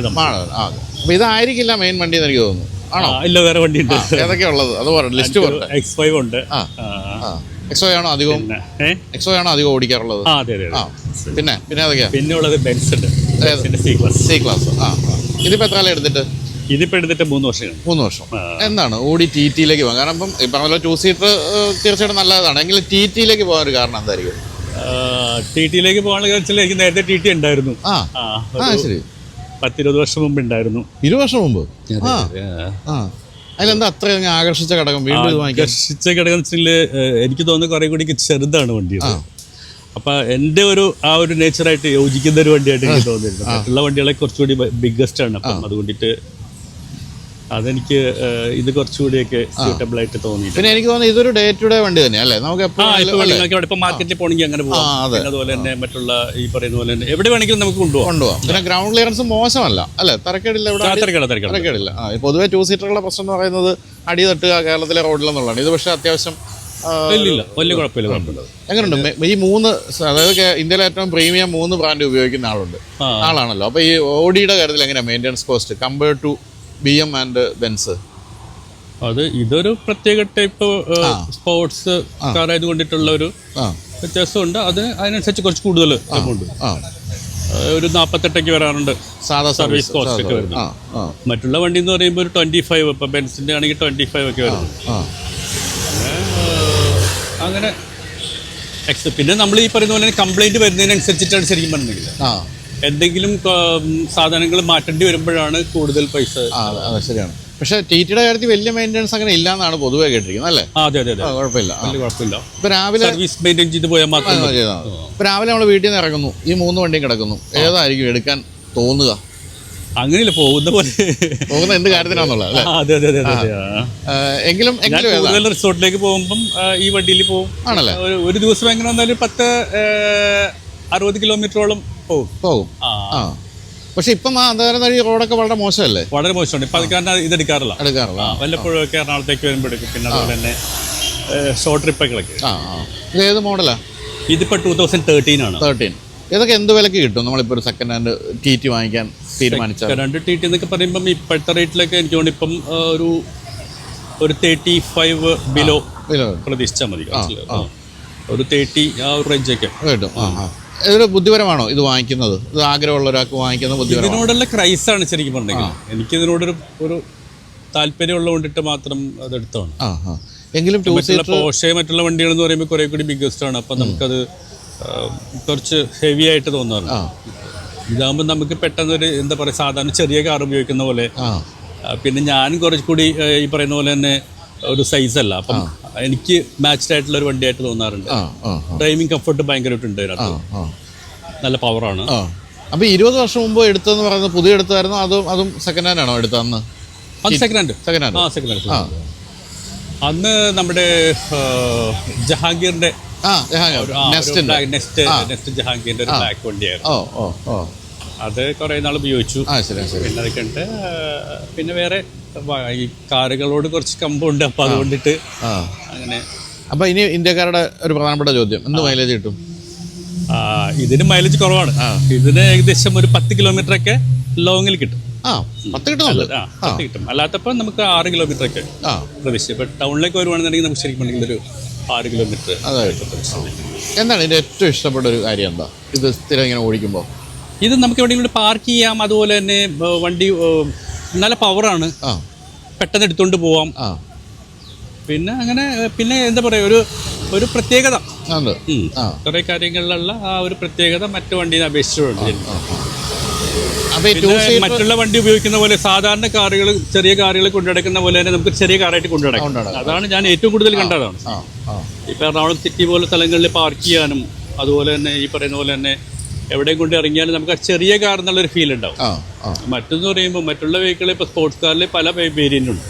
അപ്പൊ ഇതായിരിക്കില്ല മെയിൻ വണ്ടി എന്ന് എനിക്ക് തോന്നുന്നു. ആണോ? ഇല്ല, വേറെ വണ്ടി ഉണ്ട്. ഏതൊക്കെയാ ഉള്ളത്? അത് ലിസ്റ്റ് X5 ഉണ്ട്, എക്സോ ആണോ അധികം പിന്നെ എക്സോ ആണോ അധികം ഓടിക്കാറുള്ളത്? അതെ അതെ ആ പിന്നെ അതൊക്കെയാ പിന്നെ ഉള്ളത് ബെൻസ് ഉണ്ട്, ബെൻസിന്റെ C ക്ലാസ്. C class. ഇതിപ്പോ എത്ര കാലം എടുത്തിട്ട്? ഇതിപ്പോൾ എടുത്തിട്ട് 3 വർഷം. 3 വർഷം. എന്താണ് ഓടി TT-യിലേക്ക് പോകാൻ? കാരണം ഇപ്പം ഈ പറഞ്ഞ 2 സീറ്റർ തീർച്ചയായിട്ടും നല്ലതാണ്. എങ്കിൽ TT-യിലേക്ക് പോകാൻ ഒരു കാരണം എന്തായിരിക്കും? TT-യിലേക്ക് പോകാനുള്ള കാര്യം എനിക്ക് നേരത്തെ TT ഉണ്ടായിരുന്നു. ശരി. 10-20 വർഷം മുമ്പ് ഉണ്ടായിരുന്നു. 20 വർഷം മുമ്പ്? അതിലെന്താ അത്ര ആകർഷിച്ച ഘടകം വീണ്ടും ഇത് വാങ്ങിക്കാൻ? ആകർഷിച്ച ഘടകം വെച്ചാൽ എനിക്ക് തോന്നുന്നു കുറെ കൂടി ചെറുതാണ് വണ്ടി. അപ്പൊ എൻ്റെ ആ ഒരു നേച്ചറായിട്ട് യോജിക്കുന്ന ഒരു വണ്ടിയായിട്ട് എനിക്ക് തോന്നിയിരുന്നു. മറ്റുള്ള വണ്ടികളെ കുറച്ചുകൂടി ബിഗ്ഗസ്റ്റ് ആണ്. അപ്പം അതുകൊണ്ടിട്ട് അതെനിക്ക് ഇത് കുറച്ചുകൂടിയൊക്കെ സ്യൂട്ടബിൾ ആയിട്ട് തോന്നി. പിന്നെ എനിക്ക് തോന്നുന്നു ഇതൊരു ഡേ ടു ഡേ വണ്ടി തന്നെയാണ് അല്ലേ? നമുക്ക് ഇപ്പൊ മാർക്കറ്റിൽ പോകണമെങ്കിൽ അങ്ങനെ പോകാം. അതുപോലെ തന്നെ മറ്റുള്ള ഈ പറയുന്ന പോലെ തന്നെ എവിടെ വേണമെങ്കിലും നമുക്ക് കൊണ്ടുപോകാം. പിന്നെ ഗ്രൗണ്ട് ക്ലിയറൻസ് മോശമല്ല അല്ലേ? തരക്കേടില്ല, തരക്കേടില്ല. പൊതുവെ 2 സീറ്ററുകളുടെ പ്രശ്നം എന്ന് പറയുന്നത് അടി തട്ടുക കേരളത്തിലെ റോഡിലെന്നുള്ളതാണ്. ഇത് പക്ഷേ അത്യാവശ്യം വലിയ കുഴപ്പമില്ല. എങ്ങനെയുണ്ട് ഈ 3, അതായത് ഇന്ത്യയിലെ ഏറ്റവും പ്രീമിയം 3 ബ്രാൻഡ് ഉപയോഗിക്കുന്ന ആളാണല്ലോ. അപ്പോൾ ഈ ഓഡിയുടെ കാര്യത്തിൽ എങ്ങനെയാണ് maintenance cost compared to BM and Benz? ഇതൊരു പ്രത്യേക ടൈപ്പ് സ്പോർട്സ് കാർ ആയതുകൊണ്ടിട്ടുള്ള ഒരു വ്യത്യാസമുണ്ട്. അതിനനുസരിച്ച് കുറച്ച് കൂടുതൽ എമൗണ്ട്, ഒരു 48 വരാറുണ്ട് സാധാ സർവീസ് കോസ്റ്റ് ഒക്കെ വരുന്നത്. മറ്റുള്ള വണ്ടി എന്ന് പറയുമ്പോൾ ഒരു 25, ഇപ്പം ബെൻസിൻ്റെ ആണെങ്കിൽ 25 ഒക്കെ വരുന്നത്. അങ്ങനെ പിന്നെ നമ്മൾ ഈ പറയുന്ന പോലെ കംപ്ലൈൻറ്റ് വരുന്നതിനനുസരിച്ചിട്ടാണ് ശരിക്കും പറഞ്ഞില്ല. എന്തെങ്കിലും സാധനങ്ങൾ മാറ്റേണ്ടി വരുമ്പോഴാണ് കൂടുതൽ പൈസ. ശരിയാണ്. പക്ഷേ TT-യുടെ കാര്യത്തിൽ വലിയ മെയിൻ്റെനൻസ് അങ്ങനെ ഇല്ലാന്നാണ് പൊതുവെ കേട്ടിരിക്കുന്നത് അല്ലേ? അതെ. കുഴപ്പമില്ല. ഇപ്പൊ രാവിലെ സർവീസ് മെയിൻറ്റെയിൻ ചെയ്ത് പോയാൽ മാത്രം. ഇപ്പൊ രാവിലെ നമ്മൾ വീട്ടിൽ നിന്ന് ഇറങ്ങുന്നു, ഈ 3 വണ്ടിയും കിടക്കുന്നു, ഏതായിരിക്കും എടുക്കാൻ തോന്നുക? അങ്ങനെയല്ല പോകുന്ന എന്ത് കാര്യത്തിനാന്നുള്ളത്? എങ്കിലും കൂടുതൽ റിസോർട്ടിലേക്ക് പോകുമ്പം ഈ വണ്ടിയിൽ പോകും ആണല്ലേ. ഒരു ദിവസം എങ്ങനെ വന്നാലും 10-60 കിലോമീറ്ററോളം പോകും. പക്ഷെ ഇപ്പം ഈ റോഡൊക്കെ വളരെ മോശമല്ലേ? വളരെ മോശമാണ്. ഇപ്പം അത് കാരണം ഇത് എടുക്കാറില്ല. വല്ലപ്പോഴും ഒക്കെ എറണാകുളത്തേക്ക് വരുമ്പോൾ എടുക്കും. പിന്നെ അതുപോലെ തന്നെ ഷോർട്ട് ട്രിപ്പൊക്കെ. ഇത് ഏത് മോഡലാ? ഇതിപ്പോൾ 2013 ആണ്. 13. ഇതൊക്കെ എന്ത് വിലക്ക് കിട്ടും നമ്മളിപ്പോൾ ഒരു സെക്കൻഡ് ഹാൻഡ് TT വാങ്ങിക്കാൻ തീരുമാനിച്ചാൽ? സെക്കൻഡ് ഹാൻഡ് TT എന്നൊക്കെ പറയുമ്പം ഇപ്പോഴത്തെ റേറ്റിലൊക്കെ എനിക്ക് തോന്നുന്നു ഇപ്പം ഒരു 35 ബിലോ പ്രതീക്ഷിച്ചാൽ മതി. ഒരു 30 ആ ഒരു റേഞ്ചൊക്കെ കിട്ടും. ഇതൊരു ബുദ്ധിപരമാണോ ഇത് വാങ്ങിക്കുന്നത്? ഇത് ആഗ്രഹമുള്ള ഒരാൾക്ക് വാങ്ങിക്കുന്നത് ബുദ്ധിപരമാണോ? ഇതിനോടുള്ള ക്രൈസാണ് ശരിക്കും പറഞ്ഞെങ്കിൽ. എനിക്കിതിനോടൊരു താല്പര്യമുള്ളത് കൊണ്ടിട്ട് മാത്രം അതെടുത്താണ്. എങ്കിലും പോഷെ മറ്റുള്ള വണ്ടികൾ എന്ന് പറയുമ്പോൾ കുറെ കൂടി ബിഗ്ഗസ്റ്റ് ആണ്. അപ്പം നമുക്കത് കുറച്ച് ഹെവി ആയിട്ട് തോന്നാറുണ്ട്. ഇതാകുമ്പോൾ നമുക്ക് പെട്ടെന്നൊരു എന്താ പറയുക, സാധാരണ ചെറിയ കാർ ഉപയോഗിക്കുന്ന പോലെ. പിന്നെ ഞാൻ കുറച്ചുകൂടി ഈ പറയുന്ന പോലെ തന്നെ ഒരു സൈസല്ല. അപ്പം എനിക്ക് മാച്ച്ഡ് ആയിട്ടുള്ള ഒരു വണ്ടിയായിട്ട് തോന്നാറുണ്ട്. ഡ്രൈവിംഗ് കംഫർട്ട് ഭയങ്കരമായിട്ടുണ്ട് ഇതിനകത്ത്. നല്ല പവറാണ്. അപ്പോൾ 20 വർഷം മുമ്പ് എടുത്തതെന്ന് പറയുന്നത് പുതിയ എടുത്തായിരുന്നോ അതും സെക്കൻഡ് ഹാൻഡ് ആണോ എടുത്തന്ന്? അത് സെക്കൻഡ് ഹാൻഡ്. അന്ന് നമ്മുടെ ജഹാംഗീറിന്റെ നെക്സ്റ്റ് ജഹാംഗീറിന്റെ ഒരു ബ്ലാക്ക് വണ്ടിയായിരുന്നു. അത് കുറേ നാൾ ഉപയോഗിച്ചു. പിന്നെ അതൊക്കെ ഉണ്ട്. പിന്നെ വേറെ ഈ കാറുകളോട് കുറച്ച് കമ്പുണ്ട്. അപ്പം അതുകൊണ്ടിട്ട് അങ്ങനെ. അപ്പം ഇനി ഇന്ത്യക്കാരുടെ ഒരു പ്രധാനപ്പെട്ട ചോദ്യം, എന്ത് മൈലേജ് കിട്ടും? ഇതിന് മൈലേജ് കുറവാണ്. ഇതിന് ഏകദേശം ഒരു 10 കിലോമീറ്ററൊക്കെ ലോങ്ങിൽ കിട്ടും. 10 കിട്ടും. അല്ലാത്തപ്പോൾ നമുക്ക് 6 കിലോമീറ്ററൊക്കെ പ്രതീക്ഷിച്ചു. ഇപ്പം ടൗണിലേക്ക് വരുവാണെന്നുണ്ടെങ്കിൽ നമുക്ക് ശരിക്കും വേണമെങ്കിൽ ഒരു 6 കിലോമീറ്റർ. എന്താണ് ഇതിൻ്റെ ഏറ്റവും ഇഷ്ടപ്പെട്ട ഒരു കാര്യം? എന്താ ഇത് സ്ഥിരം ഇങ്ങനെ ഓടിക്കുമ്പോൾ? ഇത് നമുക്ക് എവിടെയെങ്കിലും പാർക്ക് ചെയ്യാം. അതുപോലെ തന്നെ വണ്ടി നല്ല പവറാണ്, പെട്ടെന്ന് എടുത്തുകൊണ്ട് പോവാം. പിന്നെ അങ്ങനെ പിന്നെ എന്താ പറയുക, ഒരു പ്രത്യേകത, കുറേ കാര്യങ്ങളിലുള്ള ആ ഒരു പ്രത്യേകത മറ്റു വണ്ടിയെ അപേക്ഷിച്ചുണ്ട്. മറ്റുള്ള വണ്ടി ഉപയോഗിക്കുന്ന പോലെ സാധാരണ കാറുകൾ, ചെറിയ കാറുകൾ കൊണ്ടുനടക്കുന്ന പോലെ തന്നെ നമുക്ക് ചെറിയ കാറായിട്ട് കൊണ്ടുനടക്കാം. അതാണ് ഞാൻ ഏറ്റവും കൂടുതൽ കണ്ടതാണ്. ഇപ്പം എറണാകുളം സിറ്റി പോലെ സ്ഥലങ്ങളിൽ പാർക്ക് ചെയ്യാനും അതുപോലെ തന്നെ ഈ പറയുന്ന പോലെ തന്നെ എവിടെയും കൊണ്ട് ഇറങ്ങിയാലും നമുക്ക് ആ ചെറിയ കാർ എന്നുള്ളൊരു ഫീൽ ഉണ്ടാവും. മറ്റെന്ന് പറയുമ്പോൾ മറ്റുള്ള വെഹിക്കിൾ ഇപ്പോൾ സ്പോർട്സ് കാറിൽ പല വേരിയൻ്റ് ഉണ്ട്.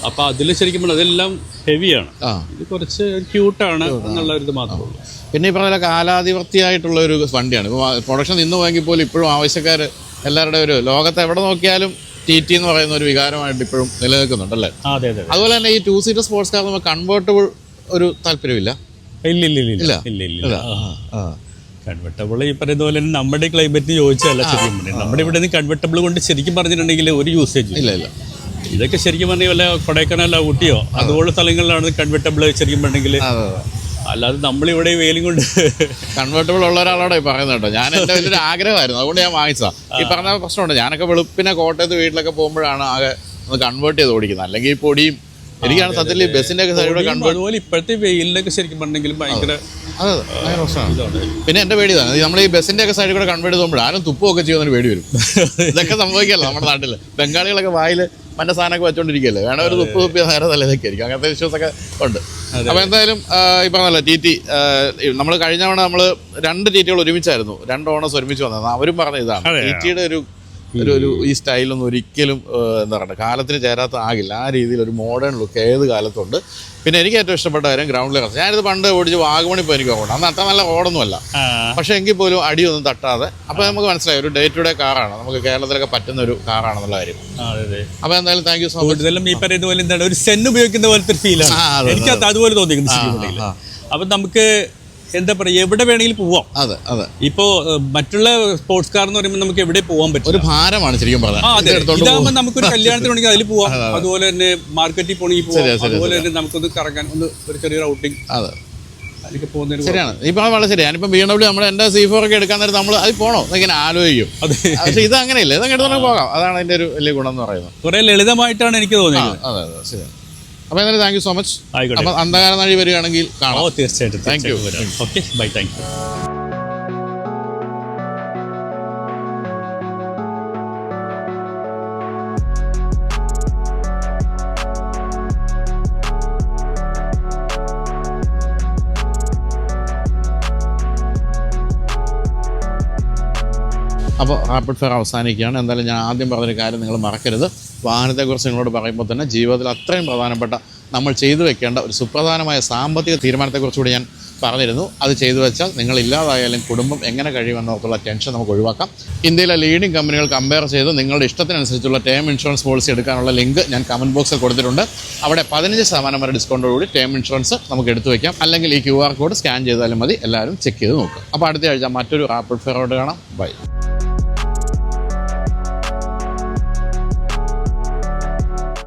അപ്പോൾ അതിൽ ശരിക്കും അതെല്ലാം ഹെവിയാണ്. ഇത് കുറച്ച് ക്യൂട്ടാണ് എന്നുള്ള ഒരു ഇത് മാത്രമേ ഉള്ളൂ. പിന്നെ ഈ പറഞ്ഞ കാലാധിപത്യമായിട്ടുള്ള ഒരു വണ്ടിയാണ്. ഇപ്പോൾ പ്രൊഡക്ഷൻ നിന്ന് പോയെങ്കിൽ പോലും ഇപ്പോഴും ആവശ്യക്കാർ എല്ലാവരുടെ ഒരു ലോകത്ത് എവിടെ നോക്കിയാലും TT എന്ന് പറയുന്ന ഒരു വികാരമായിട്ട് ഇപ്പോഴും നിലനിൽക്കുന്നുണ്ടല്ലേ? അതുപോലെ തന്നെ ഈ 2 സീറ്റർ സ്പോർട്സ് കാർ നമ്മൾ കൺവേർട്ടബിൾ ഒരു താല്പര്യമില്ല. ഇല്ല. കൺവെർട്ടബിൾ ഈ പറയുന്ന പോലെ തന്നെ നമ്മുടെ ക്ലൈമറ്റിന് ചോദിച്ചതല്ല ശരിക്കും പറഞ്ഞാൽ. നമ്മുടെ ഇവിടെ നിന്ന് കൺവെർട്ടബിൾ കൊണ്ട് ശരിക്കും പറഞ്ഞിട്ടുണ്ടെങ്കിൽ ഒരു യൂസേജ് ഇല്ല. ഇതൊക്കെ ശരിക്കും പറഞ്ഞാൽ വല്ല കൊടൈക്കനാലോ ഊട്ടിയോ അതുപോലുള്ള സ്ഥലങ്ങളിലാണ് കൺവെർട്ടബിൾ ശരിക്കും പറഞ്ഞെങ്കിൽ അല്ലാതെ നമ്മളിവിടെ വെയിലും കൊണ്ട് കൺവേർട്ടബിൾ ഉള്ള ഒരാളോടെ പറയുന്നത് കേട്ടോ. ഞാൻ എൻ്റെ വലിയൊരു ആഗ്രഹമായിരുന്നു, അതുകൊണ്ട് ഞാൻ വാങ്ങിച്ചതാ. ഈ പറഞ്ഞ പ്രശ്നമുണ്ട്, ഞാനൊക്കെ വെളുപ്പിനെ കോട്ടയത്ത് വീട്ടിലൊക്കെ പോകുമ്പോഴാണ് ആകെ ഒന്ന് കൺവേർട്ട് ചെയ്ത് ഓടിക്കുന്നത്. അല്ലെങ്കിൽ ഈ പൊടിയും എനിക്കാണ് സത്യത്തിൽ ഈ ബസ്സിൻ്റെ ഒക്കെ സൈഡിലൂടെ കൺവേർട്ട്. അതുപോലെ ഇപ്പോഴത്തെ വെയിലിനൊക്കെ ശരിക്കും പറഞ്ഞെങ്കിലും ഭയങ്കര അതെ ഭയങ്കര പ്രശ്നമാണ്. പിന്നെ എൻ്റെ പേടി ഇതാണ്, നമ്മൾ ഈ ബസ്സിൻ്റെ ഒക്കെ സൈഡിൽ കൂടെ കൺവേർട്ട് ചെയ്യുമ്പോൾ ആരും തുപ്പമൊക്കെ ചെയ്യുന്നൊരു പേടി വരും. ഇതൊക്കെ സംഭവിക്കല്ലോ നമ്മുടെ നാട്ടിൽ. ബംഗാളികളൊക്കെ വായിൽ മറ്റേ സാധനമൊക്കെ വെച്ചോണ്ടിരിക്കുകയല്ലേ, വേണം ഒരു തുപ്പിയ നേരെ തലയിലൊക്കെ ആയിരിക്കും. അങ്ങനത്തെ വിശ്വാസമൊക്കെ ഉണ്ട്. അപ്പോൾ എന്തായാലും ഈ പറഞ്ഞല്ലോ TT നമ്മൾ കഴിഞ്ഞ തവണ നമ്മൾ 2 TTകൾ ഒരുമിച്ചായിരുന്നു, 2 ഓണേഴ്സ് ഒരുമിച്ച് വന്നത്. അവരും പറഞ്ഞ ഇതാണ്, TTയുടെ ഒരു ഈ സ്റ്റൈലൊന്നും ഒരിക്കലും എന്താ പറയുക കാലത്തിന് ചേരാത്ത ആകില്ല. ആ രീതിയിൽ ഒരു മോഡേൺ ലുക്ക് ഏത് കാലത്തുണ്ട്. പിന്നെ എനിക്ക് ഏറ്റവും ഇഷ്ടപ്പെട്ട കാര്യം ഗ്രൗണ്ടിലെ കറക്റ്റ്. ഞാനിത് പണ്ട് ഓടിച്ച് വാഗമണി പോയി എനിക്ക് ഓടണം, അന്ന് അത്ര നല്ല റോഡൊന്നുമല്ല, പക്ഷേ എങ്കിൽ പോലും അടിയൊന്നും തട്ടാതെ. അപ്പോൾ നമുക്ക് മനസ്സിലായി ഒരു ഡേ ടു ഡേ കാറാണ്, നമുക്ക് കേരളത്തിലൊക്കെ പറ്റുന്ന ഒരു കാറാണെന്നുള്ള കാര്യം. അപ്പോൾ എന്തായാലും താങ്ക് യു സോ മച്ച്. കൂടുതലും ഈ പറയുന്ന പോലെ എന്താണ് ഒരു സെൻ ഉപയോഗിക്കുന്ന പോലത്തെ ഒരു ഫീലാണ് എനിക്ക് അതുപോലെ തോന്നിയിരിക്കുന്നത്. അപ്പം നമുക്ക് എന്താ പറയുക എവിടെ വേണമെങ്കിലും പോവാം. അതെ അതെ. ഇപ്പോ മറ്റുള്ള സ്പോർട്സ് കാർ എന്ന് പറയുമ്പോൾ നമുക്ക് എവിടെ പോകാൻ പറ്റും, ഒരു ഭാരമാണ് ശരിക്കും പറഞ്ഞാൽ. ഇതാകുമ്പോൾ നമുക്കൊരു കല്യാണത്തിന് വേണമെങ്കിൽ അതിൽ പോവാം, അതുപോലെ തന്നെ മാർക്കറ്റിൽ പോകണമെങ്കിൽ പോവാം, അതുപോലെ തന്നെ നമുക്കൊന്ന് കറങ്ങാൻ ഒരു ചെറിയ ഔട്ടിങ് അതിലേക്ക് പോകുന്നതിന് ശരിയാണ്. ഇപ്പം വളരെ ശരി. ഞാനിപ്പോൾ BMW നമ്മുടെ എൻ്റെ C4 ഒക്കെ എടുക്കാൻ നേരം നമ്മൾ അത് പോകണോ എന്നിങ്ങനെ ആലോചിക്കും. പക്ഷേ ഇത് അങ്ങനെയില്ല, ഇതങ്ങനെ എടുത്ത് നമുക്ക് പോകാം. അതാണ് അതിൻ്റെ ഒരു വലിയ ഗുണം എന്ന് പറയുന്നത്. കുറേ ലളിതമായിട്ടാണ് എനിക്ക് തോന്നിയത്. അതെ അതെ ശരിയാണ്. അപ്പോൾ എന്തായാലും താങ്ക് യു സോ മച്ച്. അപ്പോൾ അന്ധകാര നാഴി വരികയാണെങ്കിൽ കാണാം. തീർച്ചയായിട്ടും. Thank you. Okay bye. Thank you. അപ്പോൾ റാപ്പിഡ് ഫയർ അവസാനിക്കുകയാണ്. എന്തായാലും ഞാൻ ആദ്യം പറഞ്ഞൊരു കാര്യം നിങ്ങൾ മറക്കരുത്. വാഹനത്തെക്കുറിച്ച് നിങ്ങളോട് പറയുമ്പോൾ തന്നെ ജീവിതത്തിൽ അത്രയും പ്രധാനപ്പെട്ട നമ്മൾ ചെയ്തു വെക്കേണ്ട ഒരു സുപ്രധാനമായ സാമ്പത്തിക തീരുമാനത്തെക്കുറിച്ചുകൂടി ഞാൻ പറഞ്ഞിരുന്നു. അത് ചെയ്തു വെച്ചാൽ നിങ്ങൾ ഇല്ലാതായാലും കുടുംബം എങ്ങനെ കഴിയുമെന്നോർത്തുള്ള ടെൻഷൻ നമുക്ക് ഒഴിവാക്കാം. ഇന്ത്യയിലെ ലീഡിംഗ് കമ്പനികൾ കമ്പയർ ചെയ്ത് നിങ്ങളുടെ ഇഷ്ടത്തിനനുസരിച്ചുള്ള ടേം ഇൻഷുറൻസ് പോളിസി എടുക്കാനുള്ള ലിങ്ക് ഞാൻ കമൻറ്റ് ബോക്സിൽ കൊടുത്തിട്ടുണ്ട്. അവിടെ 15% വരെ ഡിസ്കൗണ്ടോടുകൂടി ടേം ഇൻഷുറൻസ് നമുക്ക് എടുത്തു വയ്ക്കാം. അല്ലെങ്കിൽ ഈ QR കോഡ് സ്കാൻ ചെയ്താലും മതി. എല്ലാവരും ചെക്ക് ചെയ്ത് നോക്കുക. അപ്പോൾ അടുത്ത ആഴ്ച മറ്റൊരു റാപ്പിഡ് ഫയറോട് കാണാം. ബൈ.